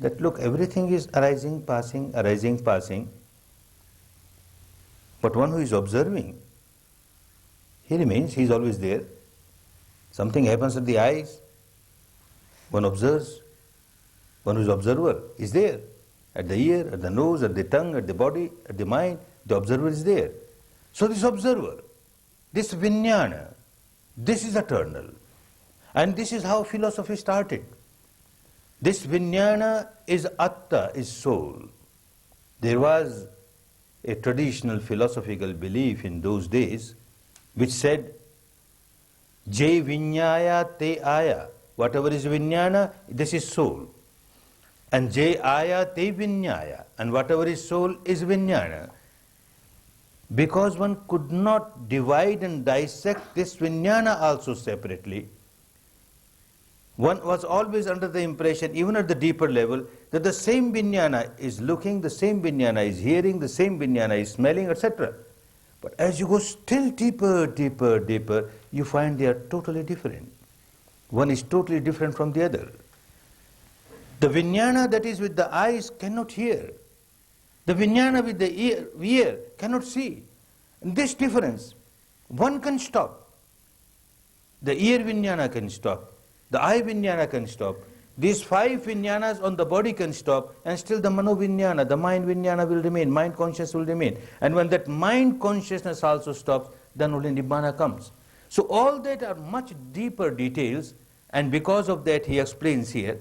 that look, everything is arising, passing, but one who is observing, he remains, he is always there. Something happens at the eyes, one observes, one who is observer is there. At the ear, at the nose, at the tongue, at the body, at the mind, the observer is there. So this observer, this viññāna, this is eternal. And this is how philosophy started. This viññāna is atta, is soul. There was a traditional philosophical belief in those days which said, Je viññāya te aya. Whatever is viññāna, this is soul. And Je aya te viññāya. And whatever is soul is viññāna. Because one could not divide and dissect this vijnana also separately, one was always under the impression, even at the deeper level, that the same vijnana is looking, the same vijnana is hearing, the same vijnana is smelling, etc. But as you go still deeper, deeper, deeper, you find they are totally different. One is totally different from the other. The vijnana that is with the eyes cannot hear. The vijnana with the ear cannot see. And this difference, one can stop. The ear vijnana can stop. The eye vijnana can stop. These 5 vijnanas on the body can stop, and still the mano vijnana, the mind vijnana will remain, mind consciousness will remain. And when that mind consciousness also stops, then only nibbana comes. So all that are much deeper details, and because of that he explains here,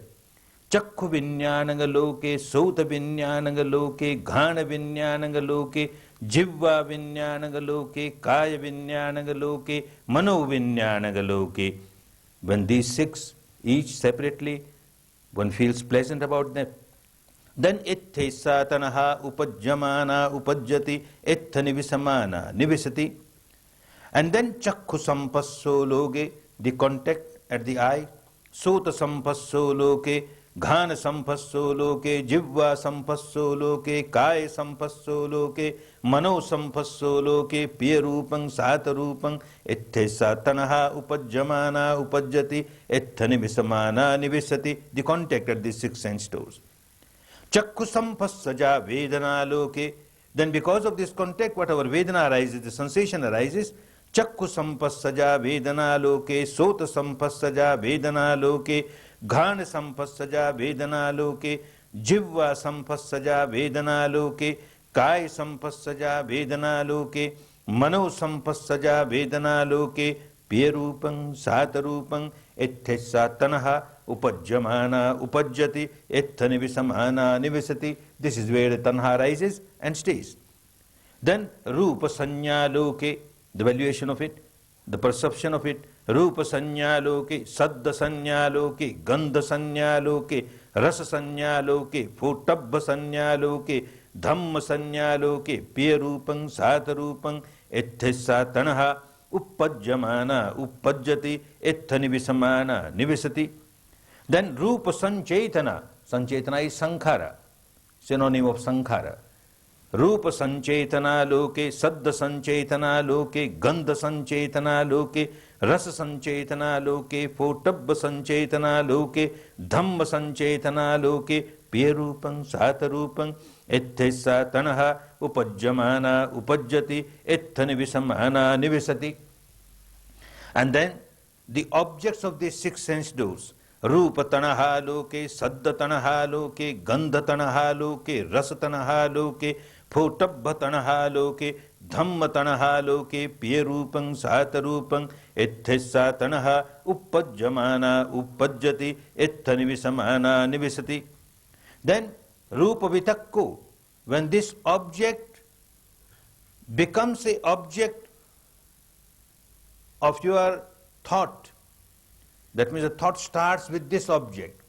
Chakku vijnananga loke, Sota vijnananga loke, Ghana vijnananga loke, Jivva vijnananga loke, Kaya vijnananga loke, Mano vijnananga loke. When these 6, each separately, one feels pleasant about them, then itthe satanaha upajjamana upajjati ittha nivisamana nivisati. And then chakku sampasso loge, the contact at the eye, sota sampasso loke, ghana sampasso loke, jivva sampasso loke, kaya sampasso loke, mano sampasso loke, piyarupang satarupang itthe satanaha upajjamana upajjati ittha nivisamana nivisati. The contact at these 6 sense doors. Chakku sampassaja vedana loke. Then because of this contact, whatever vedana arises, the sensation arises. Chakku sampassaja vedana loke, sota sampassaja vedana loke, ghana sampassaja vedana loke, jivva sampassaja vedana loke, kaya sampassaja vedana loke, mano sampassaja vedana loke, piyarupang satarupang itthe satanaha upajjamana upajjati ittha nivisamana nivisati. This is where the tanha rises and stays. Then rupa sanya loke, the valuation of it, the perception of it. Rupa sanya loke, saddha sanya loke, gandha sanya loke, rasa sanya loke, photabha sanya loke, dhamma sanya loke, piyarupang satarupang itthe satanaha uppajjamana uppajjati ittha nivisamana nivisati. Then rupa sanchetana. Sanchetana is sankhara, synonym of sankhara. Rupa sanchetana loke, saddha sanchetana loke, gandha sanchetana loke, rasa sanchetana loke, photabha sanchetana loke, dhamma sanchetana loke, piyarupang satarupang itthe satanaha upajjamana upajjati ittha nivisamana nivisati. And then the objects of these 6 sense doors, Rupa tanaha loke, saddha tanaha loke, gandha tanaha loke, rasa tanaha loke, photabha tanaha loke, dhamma tanaha loke, piyarupang satarupang itthe satanaha uppajjamana uppajjati ittha nivisamana nivisati. Then rupa vitakko, when this object becomes an object of your thought, that means the thought starts with this object.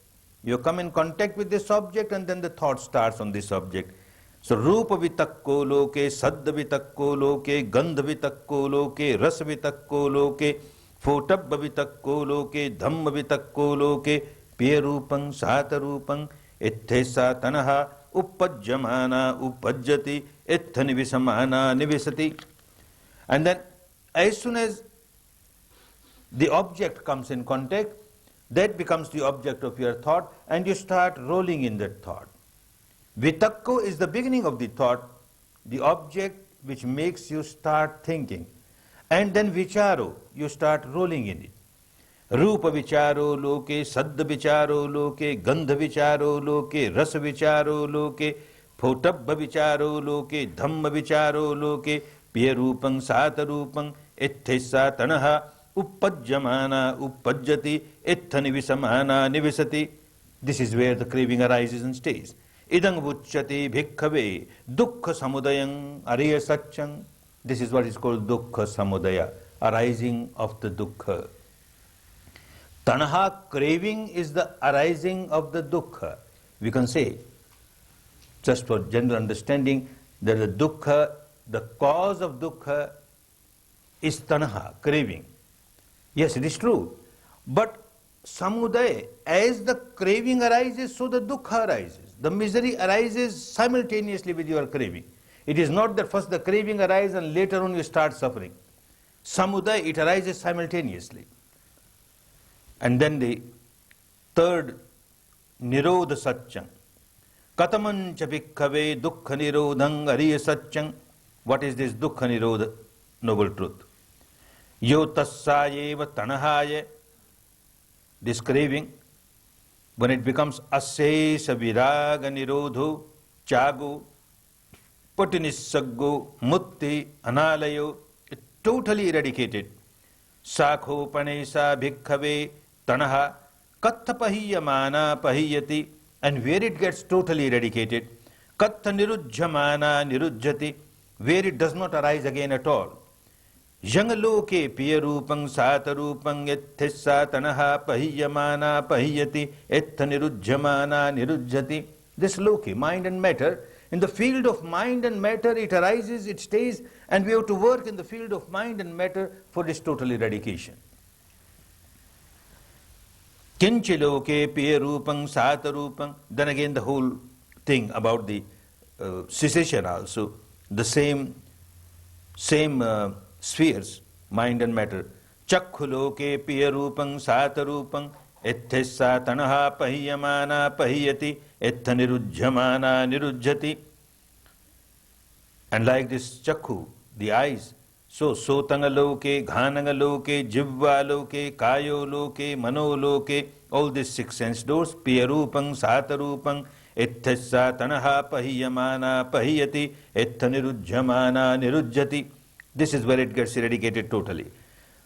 You come in contact with this object and then the thought starts on this object. So rupa vitakko loke, saddha vitakko loke, gandha vitakko loke, rasa vitakko loke, photabha vitakko loke, dhamma vitakko loke, piyarupang satarupang itthe satanaha uppajjamana uppajjati ittha nivisamana nivisati. And then as soon as the object comes in contact, that becomes the object of your thought, and you start rolling in that thought. Vitakko is the beginning of the thought, the object which makes you start thinking. And then vicharo, you start rolling in it. Rupa vicharo loke, saddha vicharo loke, gandha vicharo loke, rasa vicharo loke, photabha vicharo loke, dhamma vicharo loke, piyarupang satarupang itthe satanaha uppajjamana uppajjati ittha nivisamana nivisati. This is where the craving arises and stays. Idang vucchati bhikkhave dukkha samudayam ariya satchang. This is what is called dukkha samudaya, arising of the dukkha. Tanaha, craving, is the arising of the dukkha. We can say, just for general understanding, that the dukkha the cause of dukkha is tanha, craving. Yes, it is true. But samudaya, as the craving arises, so the dukkha arises. The misery arises simultaneously with your craving. It is not that first the craving arises and later on you start suffering. Samudaya, it arises simultaneously. And then the third, nirodha satchang. Katamancha bhikkhave dukkha nirodhang ariya satchang. What is this dukkha nirodha? Noble truth. Yo tassayeva tanahaya. This craving, when it becomes asesa viraga nirodho, chago, patinissaggo, mutti, analayo, totally eradicated. Sakho panesa bhikkhave tanaha kattha pahiyamana pahiyati, and where it gets totally eradicated, kattha nirujjamana nirujjati, where it does not arise again at all. Yangaloke piyarupang satarupang ethessa tanaha pahiyamana pahiyati etha nirujjamana nirujjati. This loke, mind and matter, in the field of mind and matter it arises, it stays, and we have to work in the field of mind and matter for this total eradication. Kinchiloke piyarupang satarupang. Then again the whole thing about the cessation also, the same spheres, mind and matter. Chakkhuloke piyarupang satarupang ethessa tanaha pahiyamana pahiyati etha nirujjamana nirujjati. And like this chakkhu, the eyes, so sotangaloke, ghanangaloke, jivvaloke, kayoloke, manoloke, all these six sense doors, piyarupang satarupang ethessa tanaha pahiyamana pahiyati etha nirujjamana nirujjati. This is where it gets eradicated totally.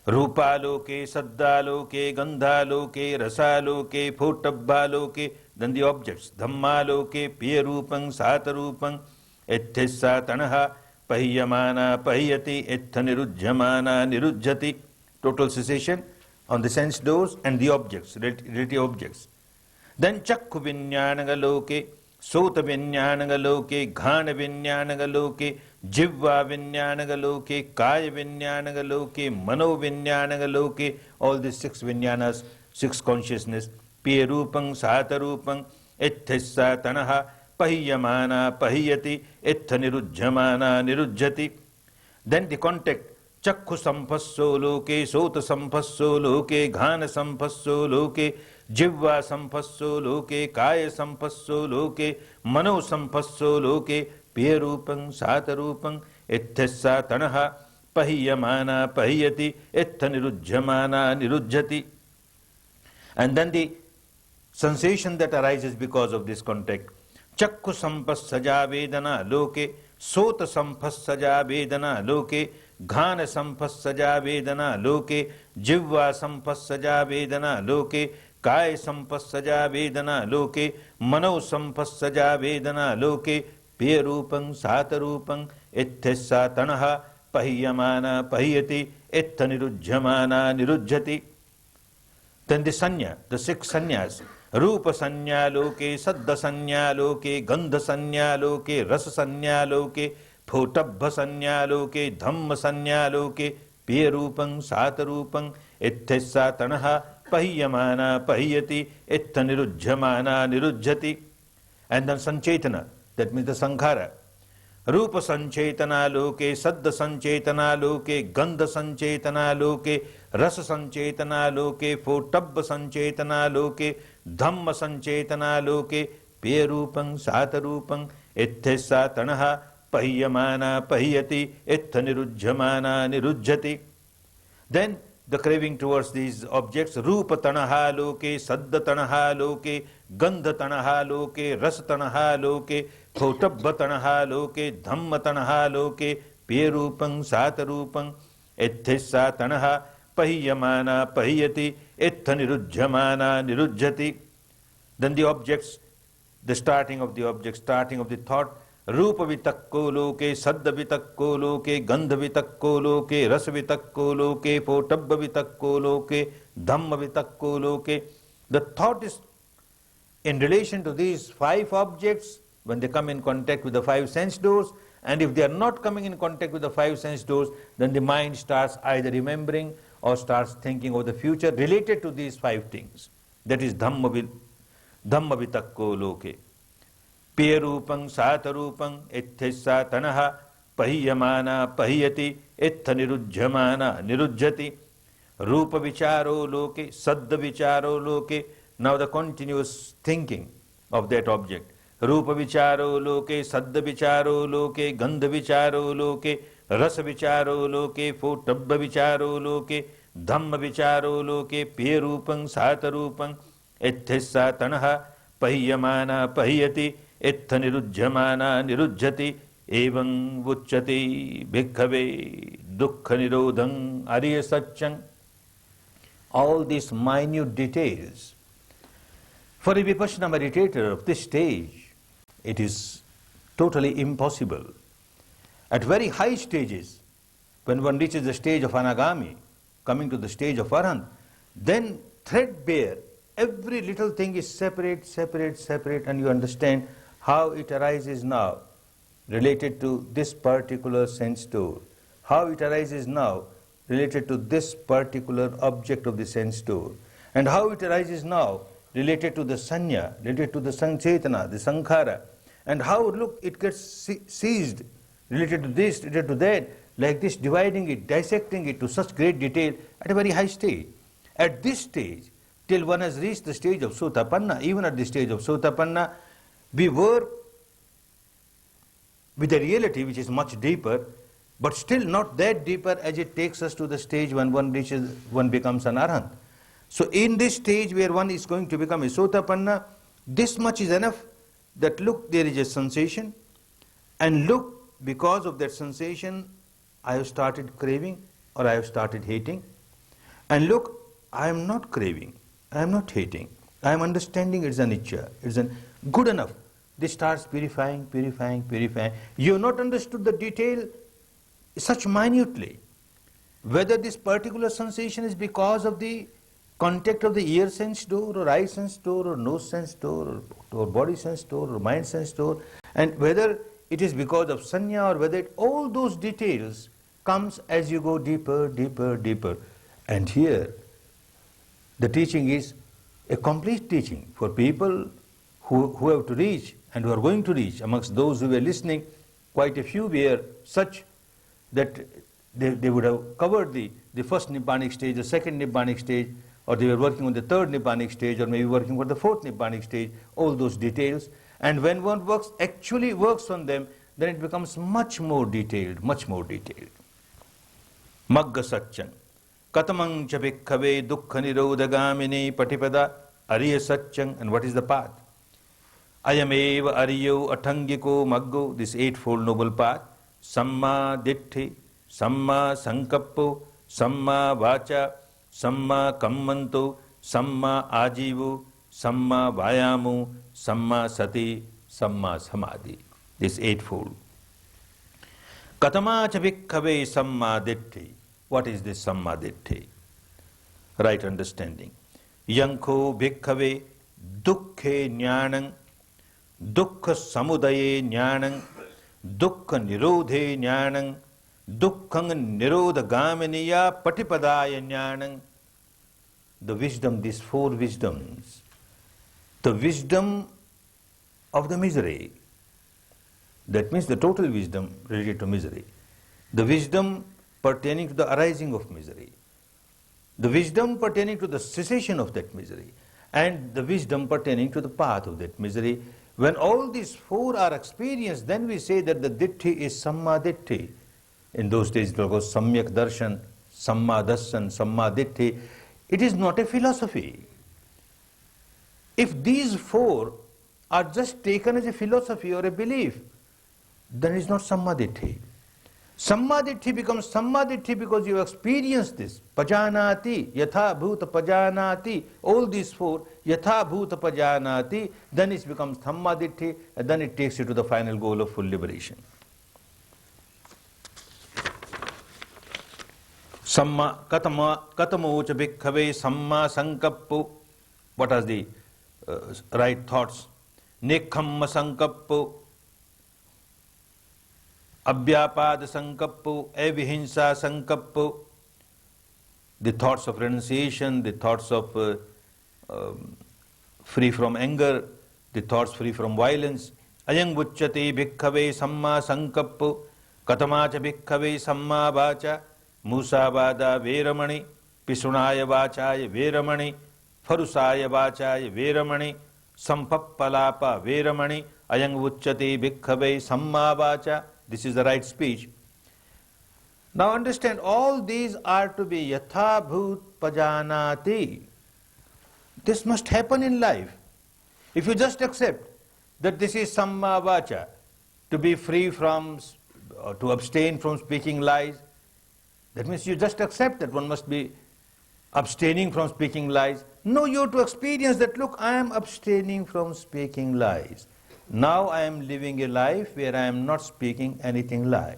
Rupaloke, saddaloke, gandhaloke, rasaloke, photabbaloke, then the objects. Dhammaloke, piyarupang, satarupang, ethessa tanaha, pahiyamana, pahiyati, etha nirujjamana, nirujjati. Total cessation on the sense doors and the objects, relative objects. Then chakkhu vinyānagaloke, sota vinyānagaloke, ghana vinyānagaloke, jivva vinyānagaloke, kaya vinyānagaloke, mano vinyānagaloke, all these six vinyanas, six consciousness, piyarupang, satarupang, ethessa tanaha, pahiyamana, pahiyati, etha nirujjamana, nirujjati. Then the contact, chakkhu sampasso loke, sota sampasso loke, ghana sampasso loke, jivva sampasso loke, kaya sampasso loke, mano sampasso loke, piyarupang, satarupang, ethessa tanaha, pahiyamana, pahiyati, etha nirujjamana, nirujjati. And then the sensation that arises because of this contact. Chakkhu sampassaja vedana loke, sota sampassaja vedana loke, ghana sampassaja vedana loke, jivva sampassaja vedana loke, kaya sampassaja vedana loke, mano sampassaja vedana loke, piyarupang, satarupang, ethessa tanaha, pahiyamana, pahiyati, etha nirujjamana, nirujjati. Then the sanya, the six sanyas. Rupa sanya loke, saddha sanya loke, gandha sanya loke, rasa sanya loke, photabha sanya loke, dhamma sanya loke, piyarupang, satarupang, ethessa tanaha, pahiyamana, pahiyati, etha nirujjamana, nirujjati. And then sanchetana, that means the sankhara. Rupa sanchetana loke, saddha sanchetana loke, gandha sanchetana loke, rasa sanchetana loke, photabha sanchetana loke, dhamma sanchetana loke, piyarupang, satarupang, ethessa tanaha, pahiyamana, pahiyati, etha nirujjamana, nirujjati. Then the craving towards these objects, rupa tanaha loke, saddha tanaha loke, gandha tanaha loke, rasa tanaha loke, photabha tanaha loke, dhamma tanaha loke, piyarupang, satarupang, ethessa tanaha, pahiyamana, pahiyati, etha nirujjamana, nirujjati. Then the objects, the starting of the object, starting of the thought, Rupa vitakko loke, saddha vitakko loke, gandha vitakko loke, rasa vitakko loke, photabha vitakko loke, dhamma vitakko loke. The thought is in relation to these five objects when they come in contact with the five sense doors, And if they are not coming in contact with the five sense doors, then the mind starts either remembering or starts thinking of the future related to these five things. That is Dhamma vitakko loke. Piyarupang satarupang etthessa tanaha pahiyamana pahiyati ettha nirujjamana nirujjati. Rupa vicharo loke, saddha vicharo loke. Now the continuous thinking of that object. Rupa vicharo loke, saddha vicharo loke, gandha vicharo loke, rasa vicharo loke, fotabba vicharo loke, dhamma vicharo loke, piyarupang satarupang etthessa tanaha pahiyamana pahiyati ettha nirujjamana nirujjati evam vucchati bhikkhave dukkha nirodhang ariya satchang. All these minute details. For a Vipassana meditator of this stage, it is totally impossible. At very high stages, when one reaches the stage of Anagami, coming to the stage of Arahant, then threadbare, every little thing is separate, and you understand how it arises now, related to this particular sense door. How it arises now, related to this particular object of the sense door. And how it arises now, related to the sanya, related to the sanchetana, the sankhara. And how, look, it gets seized, related to this, related to that, like this, dividing it, dissecting it to such great detail at a very high stage. At this stage, till one has reached the stage of Sotapanna, even at the stage of Sotapanna, we work with a reality which is much deeper, but still not that deeper as it takes us to the stage when one becomes an Arahant. So in this stage where one is going to become a Sotapanna, this much is enough that look, there is a sensation, and look, because of that sensation, I have started craving or I have started hating. And look, I am not craving, I am not hating, I am understanding it's anicca, good enough. This starts purifying. You have not understood the detail such minutely. Whether this particular sensation is because of the contact of the ear sense door, or eye sense door, or nose sense door, or body sense door, or mind sense door, and whether it is because of sanya, or whether all those details comes as you go deeper. And here, the teaching is a complete teaching for people who have to reach and who are going to reach. Amongst those who were listening, quite a few were such that they would have covered the first Nibbanic stage, the second Nibbanic stage, or they were working on the third Nibbanic stage, or maybe working for the fourth Nibbanic stage, all those details. And when one actually works on them, then it becomes much more detailed. Magga Satchang. Katamang cha bhikkhave dukkha nirodhagamini patipada ariya Satchang. And what is the path? Ayameva ariyo atangiko maggo, this eightfold noble path. Samma ditti, samma sankappo, samma vacha, samma kammanto, samma ajivu, samma vayamu, samma sati, samma samadhi. This eightfold. Katama cha bhikkhave samma ditti. What is this samma ditti? Right understanding. Yanko bhikkhave dukkhe jnanam, dukkha samudaye jnanam, dukkha nirodhe jnanam, dukkhang nirodhagaminiya patipadaya jnanam. The wisdom, these four wisdoms. The wisdom of the misery. That means the total wisdom related to misery. The wisdom pertaining to the arising of misery. The wisdom pertaining to the cessation of that misery. And the wisdom pertaining to the path of that misery. When all these four are experienced, then we say that the ditti is samma ditti. In those days it was samyak darshan, samma darshan, samma ditti. It is not a philosophy. If these four are just taken as a philosophy or a belief, then it is not samma ditti. Samma ditti becomes samma ditti because you experience this. Pajanati, yatha bhuta pajanati, all these four, yatha bhuta pajanati, then it becomes samma ditti, and then it takes you to the final goal of full liberation. Samma katamo cha bhikkhave samma sankappo. What are the right thoughts? Nekhamma sankappo. Abhyapada sankappo, avihinsa sankappo, the thoughts of renunciation, the thoughts of free from anger, the thoughts free from violence. Ayang vucchati bhikkhave samma sankappo, katamacha bhikkhave samma vacha, musavada veramani, pisunaya vachaya veramani, farusaya vachaya veramani, sampappalapa veramani, ayang vucchati bhikkhave samma vacha. This is the right speech. Now understand, all these are to be yatha bhut pajanati. This must happen in life. If you just accept that this is samma vacha, to be free from, or to abstain from speaking lies, that means you just accept that one must be abstaining from speaking lies. No, you have to experience that, look, I am abstaining from speaking lies. Now I am living a life where I am not speaking anything lie,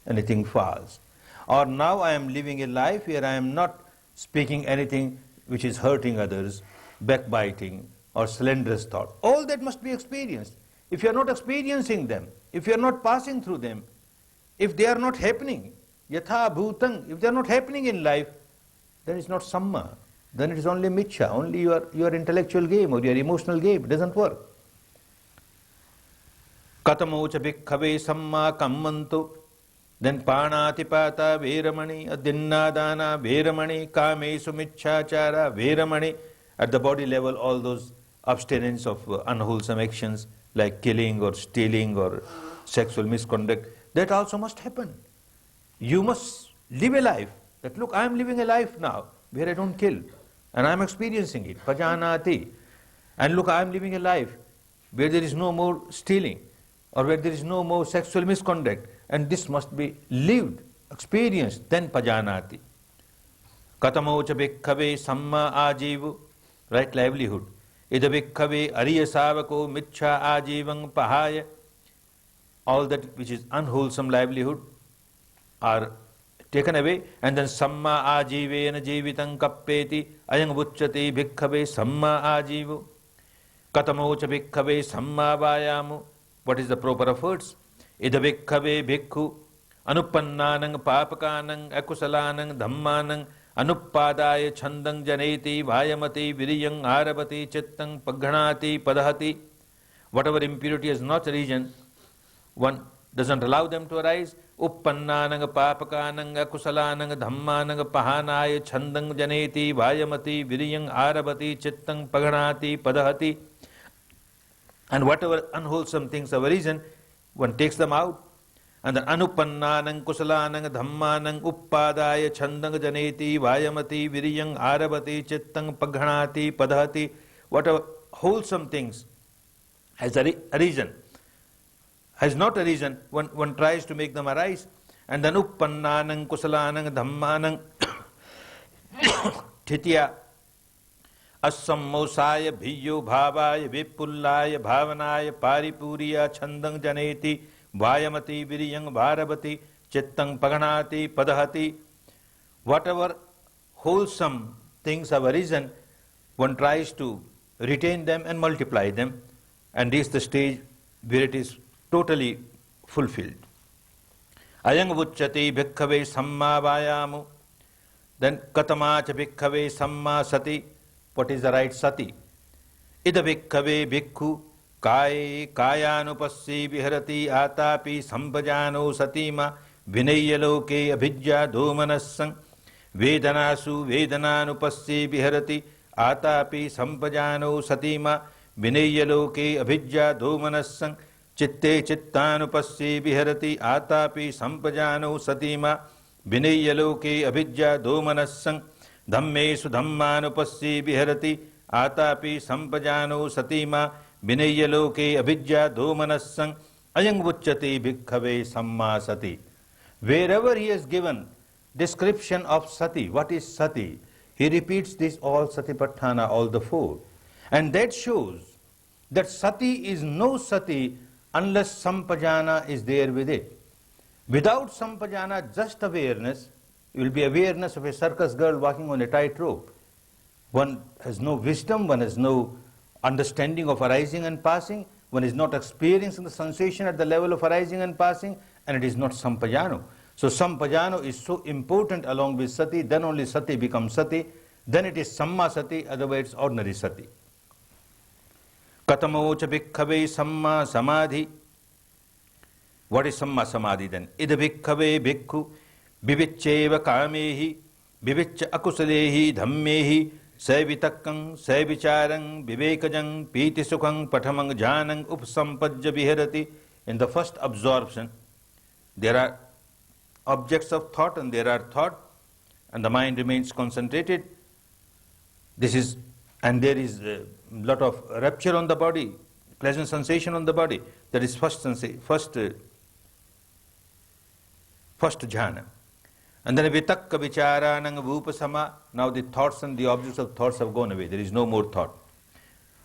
anything false. Or now I am living a life where I am not speaking anything which is hurting others, backbiting or slanderous thought. All that must be experienced. If you are not experiencing them, if you are not passing through them, if they are not happening, yatha bhutang, if they are not happening in life, then it's not samma. Then it is only miccha, only your intellectual game or your emotional game. It doesn't work. Katamocha bhikkhave samma kammantu. Then panatipata veramani, adinnadana veramani, kamesu michchachara veramani. At the body level, all those abstinence of unwholesome actions like killing or stealing or sexual misconduct, that also must happen. You must live a life that, look, I am living a life now where I don't kill, and I am experiencing it, pajanati. And look, I am living a life where there is no more stealing or where there is no more sexual misconduct, and this must be lived, experienced, then pajanati. Katamocha bhikkhave samma ajivu, right livelihood. Ida bhikkhave ariya savako michcha ajivang pahaya. All that which is unwholesome livelihood are taken away, and then samma ajivena jivitang kappeti ayang vucchati bhikkhave samma ajivu. Katamocha bhikkhave samma vayamu. What is the proper efforts? Ida bhikkhave bhikkhu anupannanang papakanang akusalanang dhammanang anuppadaya chandang janeti vayamati viriyang arabati chittang paghanati padahati. Whatever impurity has not arisen, one doesn't allow them to arise. Uppannanang papakanang akusalanang dhammanang pahanaya chandang janeti vayamati viriyang arabati chittang paghanati padahati. And whatever unwholesome things have arisen, one takes them out. And then anupannanang kusalanang dhammanang uppadaya chandang janeti vayamati viriyang arabati chittang paghanati padhati. Whatever wholesome things has arisen, has not arisen, one tries to make them arise. And then uppannanang kusalanang dhammanang titya asammosaya bhiyo bhavaya vipullaya bhavanaya paripuriya chandang janeti vayamati viriyang bharabati chittang paghanati padahati. Whatever wholesome things have arisen, one tries to retain them and multiply them, and reach the stage where it is totally fulfilled. Ayang vucchati bhikkhave samma vayamu. Then katamacha bhikkhave samma sati. What is the right sati? Ida bhikkhave bhikkhu kayanupassi viharati atapi sampajano satima vinayaloke abhijya dhomanassang vedanasu vedananupassi viharati atapi sampajano satima vinayaloke abhijya dhomanassang chitte chittanupassi viharati atapi sampajano satima vinayaloke abhijya dhomanassang Dhammesu dhammanupassi viharati atapi sampajano satima vinayaloke abhijya dhomanassang ayang vucchati bhikkhave samma sati. Wherever he has given description of sati, what is sati, he repeats this all Satipatthana, all the four. And that shows that sati is no sati unless sampajana is there with it. Without sampajana, just awareness, you will be awareness of a circus girl walking on a tightrope. One has no wisdom, one has no understanding of arising and passing, one is not experiencing the sensation at the level of arising and passing, and it is not sampajano. So sampajano is so important along with sati, then only sati becomes sati, then it is samma sati, otherwise ordinary sati. Katamocha bhikkhave samma samadhi. What is samma samadhi then? Ida bhikkhave bhikkhu viviccheva kamehi viviccha akusalehi dhammehi saivitakkam saivicharam vivekajam piti sukham pathamang jhanam upsampajya viharati. In the first absorption, there are objects of thought and there are thought, and the mind remains concentrated. And there is a lot of rapture on the body, pleasant sensation on the body. That is first jhana. And then vitakka vicharanang vupasama. Now the thoughts and the objects of thoughts have gone away. There is no more thought.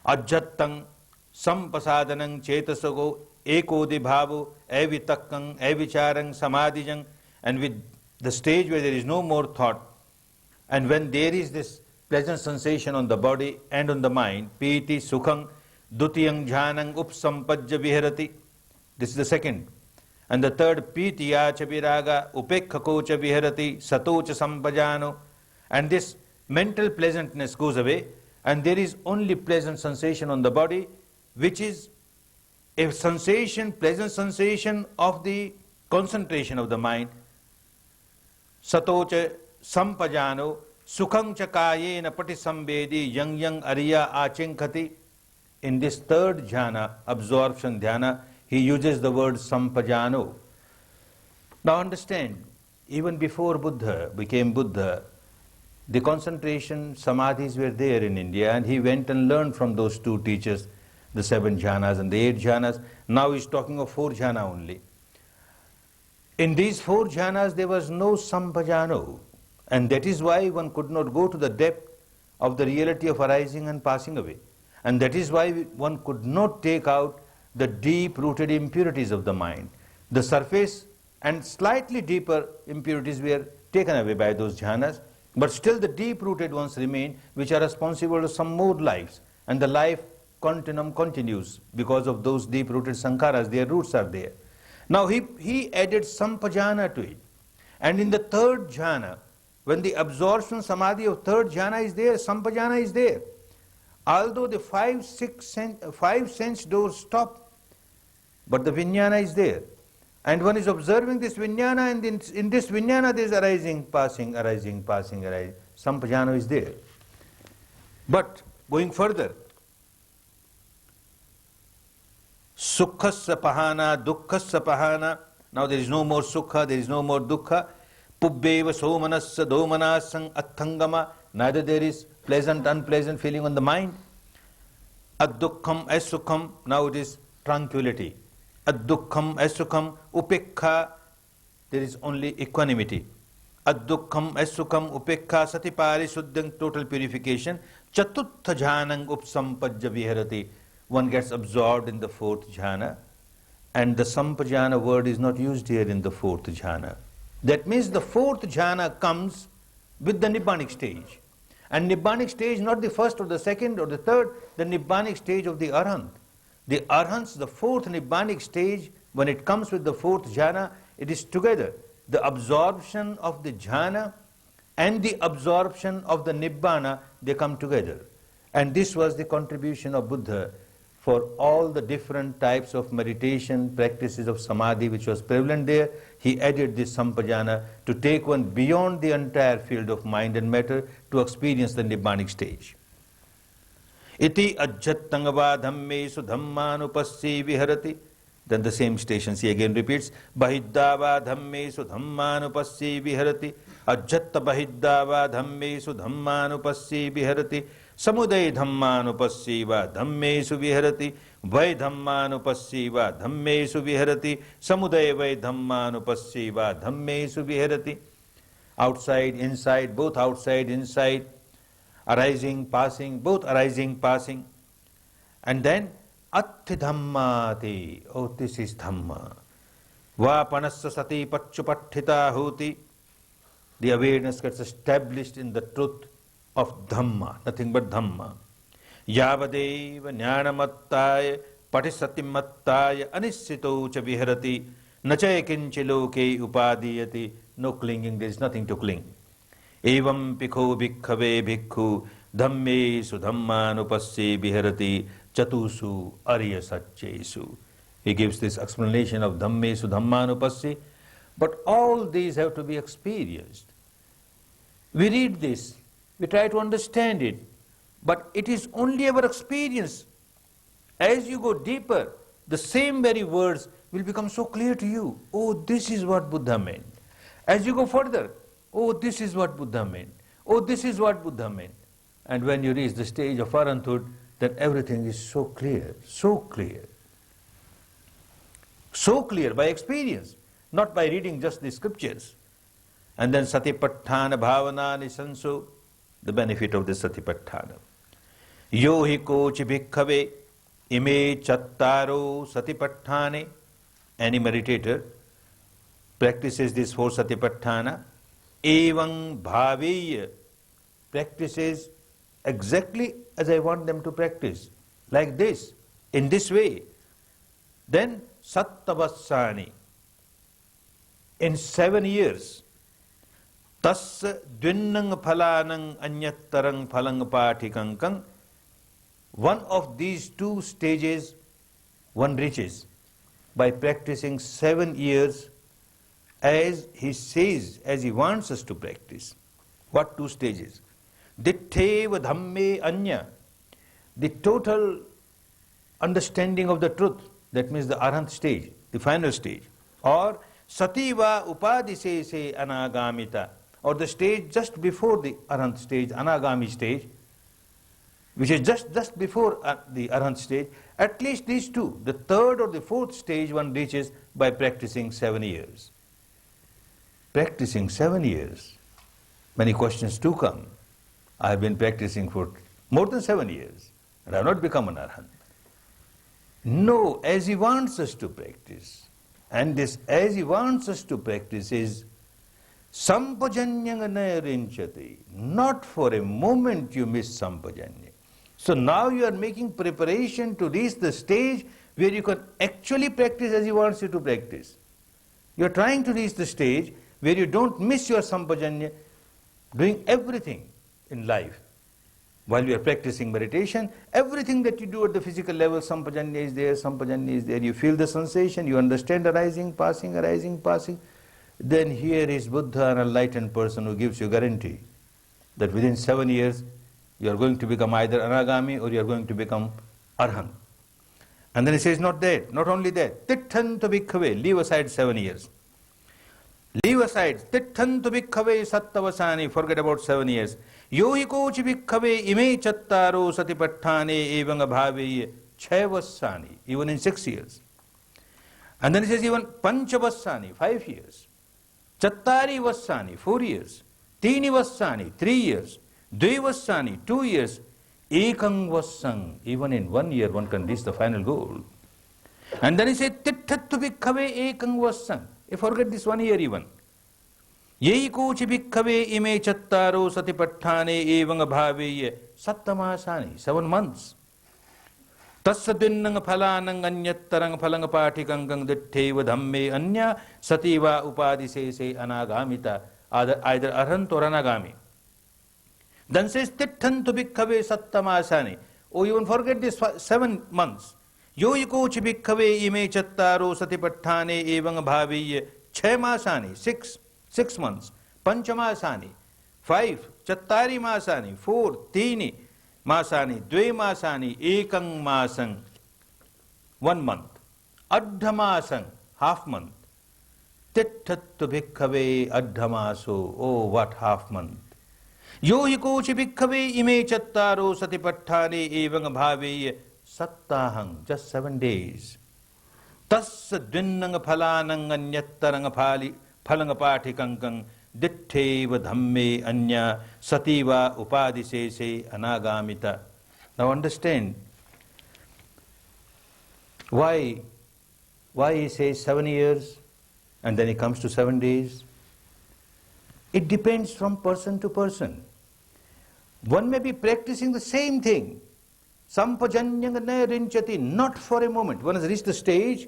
Ajjattang sampasadanang chetasago ekodi bhavu evitakkang evicharang samadhijang. And with the stage where there is no more thought, and when there is this pleasant sensation on the body and on the mind, piti sukhang dutiyang jhanang upsampajya viharati. This is the second. And the third, pitiya cha viraga upekkako cha viharati sato cha sampajano. And this mental pleasantness goes away, and there is only pleasant sensation on the body, which is a sensation, pleasant sensation of the concentration of the mind. Sato cha sampajano sukhang cha kayena patisambedi yang yang ariya achinkati. In this third jhana, absorption dhyana, he uses the word sampajano. Now understand, even before Buddha became Buddha, the concentration samadhis were there in India, and he went and learned from those two teachers, the 7 jhanas and the 8 jhanas. Now he's talking of 4 jhana only. In these 4 jhanas there was no sampajano, and that is why one could not go to the depth of the reality of arising and passing away. And that is why one could not take out the deep-rooted impurities of the mind. The surface and slightly deeper impurities were taken away by those jhanas, but still the deep-rooted ones remain, which are responsible for some more lives. And the life continuum continues because of those deep-rooted sankharas, their roots are there. Now he added sampajana to it. And in the 3rd jhana, when the absorption samadhi of 3rd jhana is there, sampajana is there. Although the 5 sense doors stop, but the vijnana is there. And one is observing this vijnana, and in this vijnana there is arising, passing, arising, passing, arising. Sampajana is there. But going further, Sukhasya pahana, dukkhasya pahana. Now there is no more sukha, there is no more dukkha. Pubbeva somanasya domanasang atthangama. Neither there is pleasant, unpleasant feeling on the mind. Ad-dukkham, as-sukham. Now it is tranquility. Ad-dukkham, as-sukham, upekha. There is only equanimity. Ad-dukkham, as-sukham, upekha, satipari suddhang, total purification. Chatutha jhanang upsampajya viharati. One gets absorbed in the 4th jhana, and the sampajana word is not used here in the 4th jhana. That means the 4th jhana comes with the nibbanic stage. And nibbanic stage, not the 1st or the 2nd or the 3rd, the nibbanic stage of the arhant. The arhants, the 4th nibbanic stage, when it comes with the 4th jhana, it is together. The absorption of the jhana and the absorption of the nibbana, they come together. And this was the contribution of Buddha for all the different types of meditation, practices of samadhi which was prevalent there. He added this sampajana to take one beyond the entire field of mind and matter to experience the nibbanic stage. Iti ajjattangava dhammesu dhammanupassi viharati. Then the same stations he again repeats. Bahiddava dhammesu dhammanupassi viharati. Ajjatta bahiddava dhammesu dhammanupassi viharati. Samudaya dhammanupassiva dhammesu viharati. Vai dhammanupassiva dhammesu viharati. Samudaya vai dhammanupassiva dhammesu viharati. Outside, inside, both outside, inside. Arising, passing, both arising, passing. And then Atti dhammati. Oh, this is dhamma. Vapanassa sati pachupathita hoti. The awareness gets established in the truth of Dhamma, nothing but Dhamma. Yavadeva jnanamattaya patisatimattaya anissito cha viharati Nacha kinchi loke upadiyati. No clinging, there is nothing to cling. Evam pikho bhikkhave bhikkhu dhamme sudhammanupasye biharati chatusu arya satchesu. He gives this explanation of dhamme sudhammanupasye, but all these have to be experienced. We read this, we try to understand it, but it is only our experience. As you go deeper, the same very words will become so clear to you. Oh, this is what Buddha meant. As you go further, oh, this is what Buddha meant. Oh, this is what Buddha meant. And when you reach the stage of arahanthood, then everything is so clear, so clear. So clear by experience, not by reading just the scriptures. And then Satipatthana bhavana nisanso, the benefit of the Satipatthana. Yo hi kochi bhikkhave ime chattaro Satipatthane. Any meditator practices this four Satipatthana. Evang bhaveya, practices exactly as I want them to practice, like this, in this way. Then sattavassani, in 7 years. Tas dvinnang phalanang anyattarang phalang patikankang. One of these two stages one reaches by practicing 7 years as he says, as he wants us to practice. What two stages? Dittheva dhamme anya, the total understanding of the truth, that means the arahant stage, the final stage. Or sativa upadisese anagamita, or the stage just before the arahant stage, anagami stage, which is just before the arahant stage. At least these two, the third or the fourth stage one reaches by practicing 7 years. Practicing 7 years. Many questions do come. I have been practicing for more than 7 years and I have not become an arahant. No, as he wants us to practice. And this as he wants us to practice is sampajanyanga nayarinchati. Not for a moment you miss sampajanya. So now you are making preparation to reach the stage where you can actually practice as he wants you to practice. You are trying to reach the stage where you don't miss your sampajanya, doing everything in life. While you are practicing meditation, everything that you do at the physical level, sampajanya is there, sampajanya is there. You feel the sensation, you understand arising, passing. Then here is Buddha, an enlightened person who gives you guarantee that within 7 years you are going to become either anagami or you are going to become arahant. And then he says, not that, not only that, titthantu bhikkhave, leave aside 7 years. Leave aside, titthantu bhikkhave sattavasani, forget about 7 years. Yohi kochi bhikkhave ime chattaro satipatthane evanga bhaveya chayavassani, even in 6 years. And then he says even panchavassani, 5 years. Chattari vassani, 4 years. Tini vassani, 3 years. Dvivassani, 2 years. Ekang vassang, even in 1 year one can reach the final goal. And then he said, titthattu bhikkhave ekang vassang. Forget this 1 year even. Yei kochi bhikkhave ime chattaro satipatthane evanga bhaveya sattamasani, 7 months. Tassadvinnang phalanang anyattarang phalang patikankang dittheva dhamme anya sativa upadisese anagamita, either arahant or anagami. Then says titthantu bhikkhave sattamasani. Oh, even forget this 7 months. Yohi kochi bhikkhave ime chattaro satipatthane evang bhaveya 6 masani, 6 months. Panchamasani, 5. Chattari masani, 4. Tini masani, 2 masani, ekang masang, 1 month. Addhamasang, half month. Titthattu bhikkhave addhamaso, oh, what half month. Yohi kochi bhikkhave ime chattaro satipatthane evang bhaveya sattahang, just 7 days. Tassa dvinnang phalanang anyattarang phalang patikankang dittheva dhamme anya sativa upadisese anagamita. Now understand why he says 7 years and then he comes to 7 days. It depends from person to person. One may be practicing the same thing. Sampajanyanga nayarinchati, not for a moment. One has reached the stage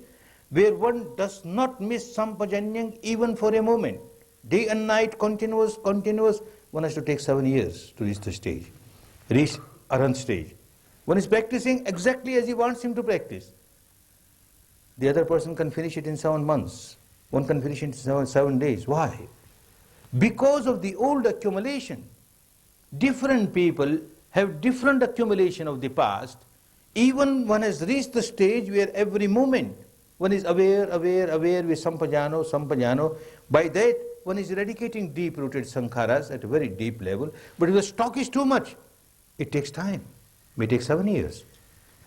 where one does not miss sampajanyam even for a moment. Day and night, continuous. One has to take 7 years to reach the stage, reach Arhat stage. One is practicing exactly as he wants him to practice. The other person can finish it in 7 months. One can finish it in 7 days. Why? Because of the old accumulation. Different people have different accumulation of the past. Even one has reached the stage where every moment one is aware with sampajano. By that, one is eradicating deep-rooted sankharas at a very deep level. But if the stock is too much, it takes time. May take 7 years,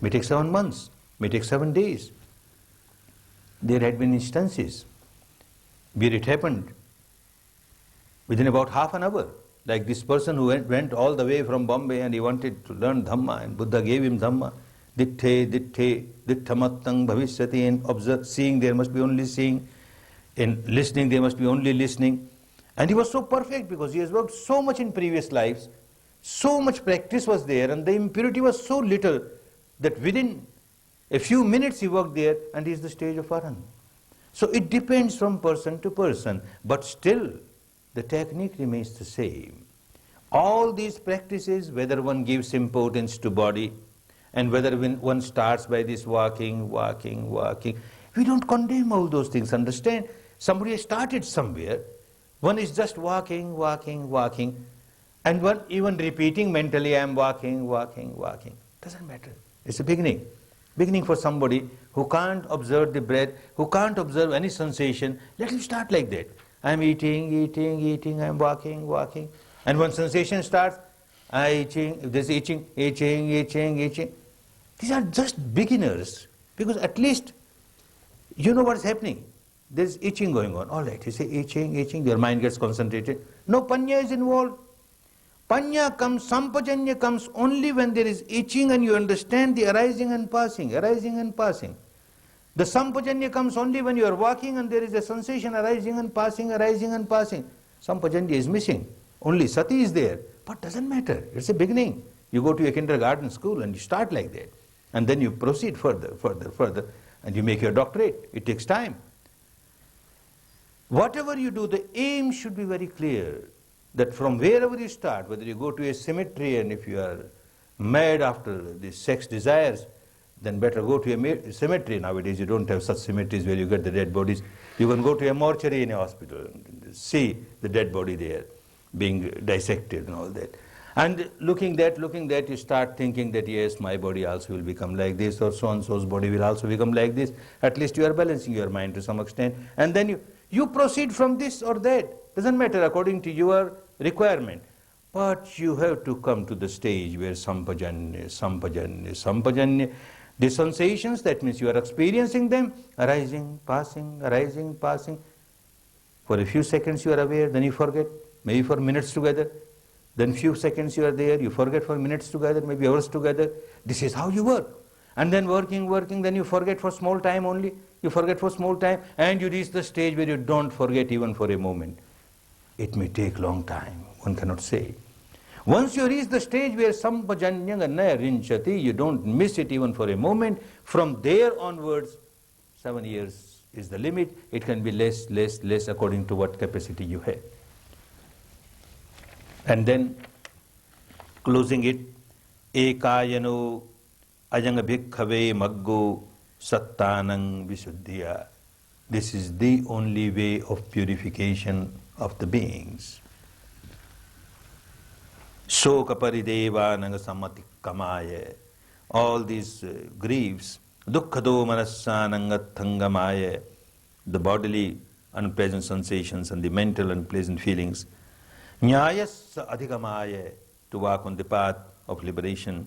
may take 7 months, may take 7 days. There had been instances where it happened within about half an hour. Like this person who went all the way from Bombay and he wanted to learn Dhamma, and Buddha gave him Dhamma. Dittamattang bhavishyati, and seeing there must be only seeing, in listening there must be only listening. And he was so perfect because he has worked so much in previous lives, so much practice was there, and the impurity was so little that within a few minutes he worked there and he is the stage of Arhat. So it depends from person to person, but still the technique remains the same. All these practices, whether one gives importance to body, and whether one starts by this walking, we don't condemn all those things, understand? Somebody has started somewhere, one is just walking, and one even repeating mentally, I am walking. Doesn't matter. It's a beginning. Beginning for somebody who can't observe the breath, who can't observe any sensation, let him start like that. I am eating, I am walking. And when sensation starts, there's itching. These are just beginners, because at least you know what's happening. There's itching going on. All right, you say itching, your mind gets concentrated. No panya is involved. Panya comes, sampajanya comes only when there is itching and you understand the arising and passing. The sampajanya comes only when you are walking and there is a sensation arising and passing. Sampajanya is missing. Only sati is there. But doesn't matter. It's a beginning. You go to a kindergarten school and you start like that. And then you proceed further. And you make your doctorate. It takes time. Whatever you do, the aim should be very clear. That from wherever you start, whether you go to a cemetery and if you are mad after the sex desires, then better go to a cemetery. Nowadays you don't have such cemeteries where you get the dead bodies. You can go to a mortuary in a hospital and see the dead body there being dissected and all that. And looking that, you start thinking that yes, my body also will become like this, or so-and-so's body will also become like this. At least you are balancing your mind to some extent. And then you proceed from this or that. Doesn't matter according to your requirement. But you have to come to the stage where sampajanya. The sensations, that means you are experiencing them, arising, passing. For a few seconds you are aware, then you forget, maybe for minutes together. Then few seconds you are there, you forget for minutes together, maybe hours together. This is how you work. And then working, then you forget for small time only. You forget for small time, and you reach the stage where you don't forget even for a moment. It may take long time, one cannot say. Once you reach the stage where sampajanyanga naya rinchati, you don't miss it even for a moment. From there onwards, 7 years is the limit. It can be less according to what capacity you have. And then, closing it, ekayano ajanga bhikkhave maggo sattanang visuddhiya. This is the only way of purification of the beings. Shoka parideva nanga samati kamaya. All these griefs, dukkhado manassananga thangamaya, the bodily unpleasant sensations and the mental unpleasant feelings, nyayassa adhigamaya, to walk on the path of liberation,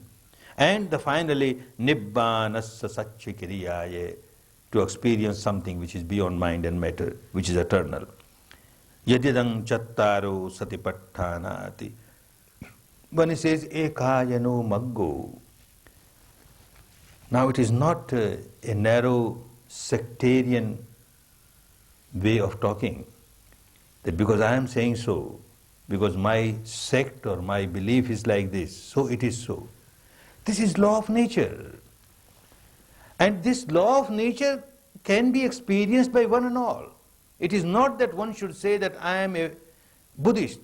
and finally nibbanassa satchikiriyaya, to experience something which is beyond mind and matter, which is eternal. Yadidang chattaro satipatthana. When he says ekayano maggo, now it is not a narrow sectarian way of talking, that because I am saying so, because my sect or my belief is like this, so it is so. This is law of nature. And this law of nature can be experienced by one and all. It is not that one should say that I am a Buddhist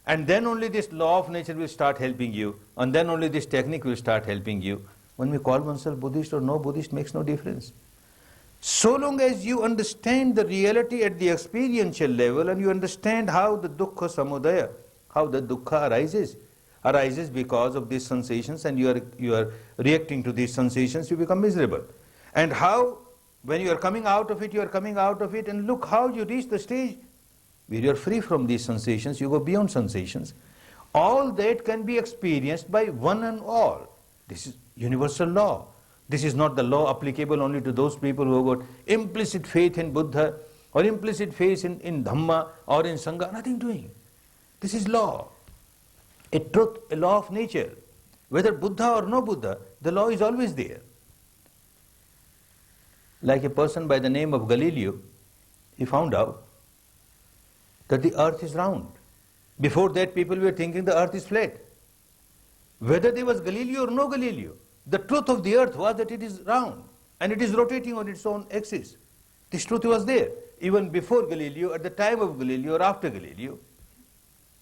and then only this law of nature will start helping you, and then only this technique will start helping you. When we call oneself Buddhist or no Buddhist makes no difference. So long as you understand the reality at the experiential level and you understand how the dukkha samudaya, how the dukkha arises because of these sensations, and you are reacting to these sensations, you become miserable. And how, when you are coming out of it, you are coming out of it, and look how you reach the stage where you are free from these sensations, you go beyond sensations. All that can be experienced by one and all. This is universal law. This is not the law applicable only to those people who have got implicit faith in Buddha or implicit faith in Dhamma or in Sangha. Nothing doing. This is law. A truth, a law of nature. Whether Buddha or no Buddha, the law is always there. Like a person by the name of Galileo, he found out that the earth is round. Before that, people were thinking the earth is flat. Whether there was Galileo or no Galileo, the truth of the earth was that it is round and it is rotating on its own axis. This truth was there even before Galileo, at the time of Galileo or after Galileo.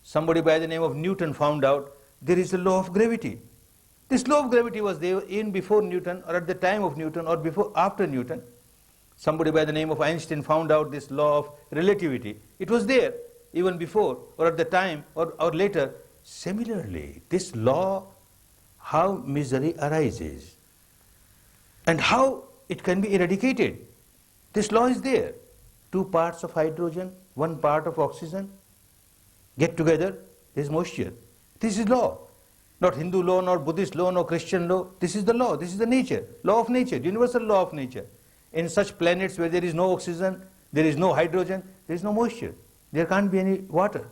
Somebody by the name of Newton found out there is a law of gravity. This law of gravity was there even before Newton or at the time of Newton or before after Newton. Somebody by the name of Einstein found out this law of relativity. It was there even before or at the time or later. Similarly, this law, how misery arises and how it can be eradicated. This law is there. 2 parts of hydrogen, 1 part of oxygen get together, there is moisture. This is law. Not Hindu law, not Buddhist law, nor Christian law. This is the law. This is the nature. Law of nature, universal law of nature. In such planets where there is no oxygen, there is no hydrogen, there is no moisture. There can't be any water.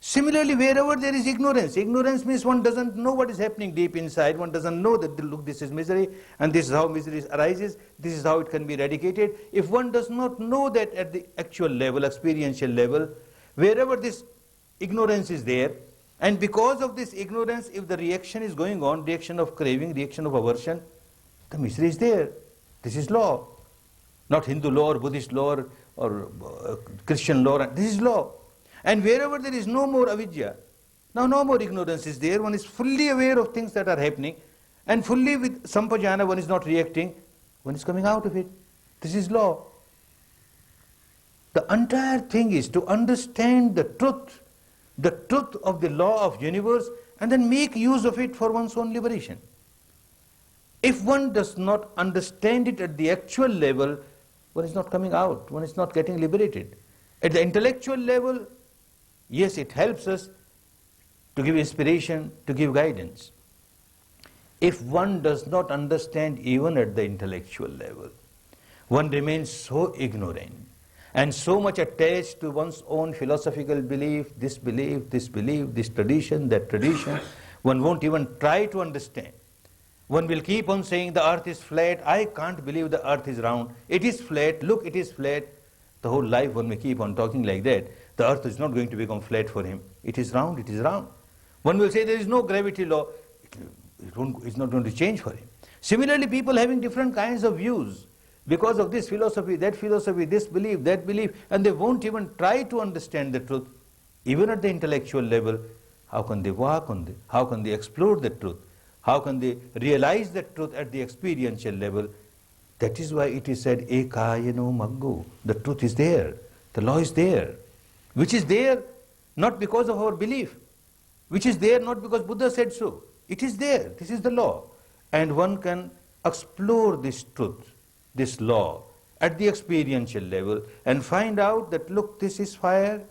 Similarly, wherever there is ignorance, ignorance means one doesn't know what is happening deep inside, one doesn't know that, look, this is misery, and this is how misery arises, this is how it can be eradicated. If one does not know that at the actual level, experiential level, wherever this ignorance is there, and because of this ignorance, if the reaction is going on, reaction of craving, reaction of aversion, the misery is there. This is law. Not Hindu law or Buddhist law or Christian law, this is law. And wherever there is no more avidya, now no more ignorance is there, one is fully aware of things that are happening, and fully with sampajana one is not reacting, one is coming out of it. This is law. The entire thing is to understand the truth of the law of universe, and then make use of it for one's own liberation. If one does not understand it at the actual level, one is not coming out, one is not getting liberated. At the intellectual level, yes, it helps us to give inspiration, to give guidance. If one does not understand even at the intellectual level, one remains so ignorant and so much attached to one's own philosophical belief, this tradition, that tradition, one won't even try to understand. One will keep on saying the earth is flat, I can't believe the earth is round, it is flat, look, it is flat. The whole life one may keep on talking like that. The earth is not going to become flat for him. It is round, it is round. One will say there is no gravity law. It's not going to change for him. Similarly, people having different kinds of views because of this philosophy, this belief, that belief, and they won't even try to understand the truth. Even at the intellectual level, how can they walk on it? How can they explore the truth? How can they realize the truth at the experiential level? That is why it is said, ekayano maggo. The truth is there. The law is there. Which is there not because of our belief. Which is there not because Buddha said so. It is there. This is the law. And one can explore this truth, this law, at the experiential level and find out that, look, this is fire.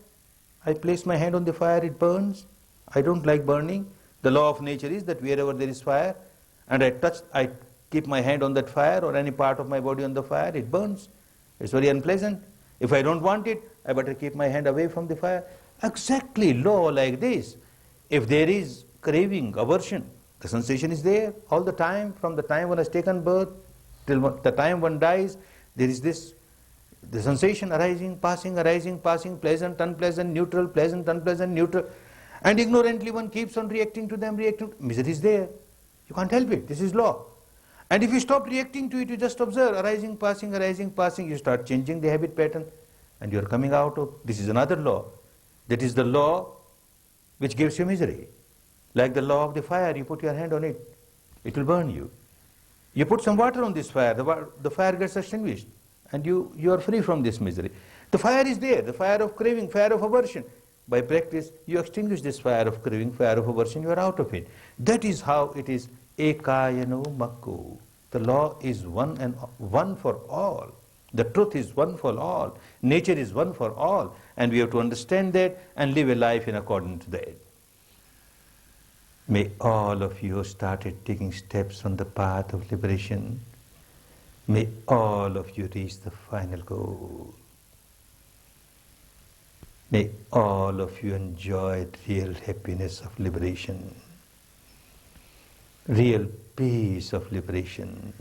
I place my hand on the fire, it burns. I don't like burning. The law of nature is that wherever there is fire and I keep my hand on that fire or any part of my body on the fire, it burns. It's very unpleasant. If I don't want it, I better keep my hand away from the fire. Exactly law like this. If there is craving, aversion, the sensation is there all the time. From the time one has taken birth till the time one dies, there is the sensation arising, passing, pleasant, unpleasant, neutral, pleasant, unpleasant, neutral. And ignorantly one keeps on reacting to them, Misery is there. You can't help it. This is law. And if you stop reacting to it, you just observe arising, passing, you start changing the habit pattern, and you are coming out of, this is another law. That is the law which gives you misery. Like the law of the fire, you put your hand on it, it will burn you. You put some water on this fire, the fire gets extinguished, and you are free from this misery. The fire is there, the fire of craving, fire of aversion. By practice, you extinguish this fire of craving, fire of aversion, you are out of it. That is how it is ekayano makko. The law is one and one for all. The truth is one for all. Nature is one for all. And we have to understand that and live a life in accordance to that. May all of you who started taking steps on the path of liberation, may all of you reach the final goal. May all of you enjoy real happiness of liberation, real peace of liberation,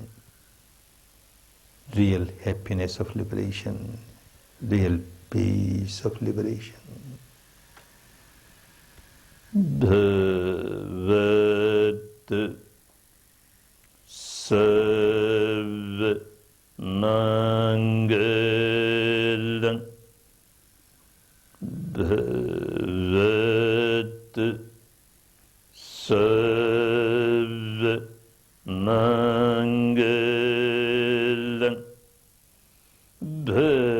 real happiness of liberation, real peace of liberation. Bhavat Sarva Mangalam Bhavat Sarva Mangalam Bhavat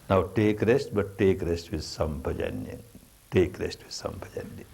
Now take rest, but take rest with sampajanya. Take rest with sampajanya.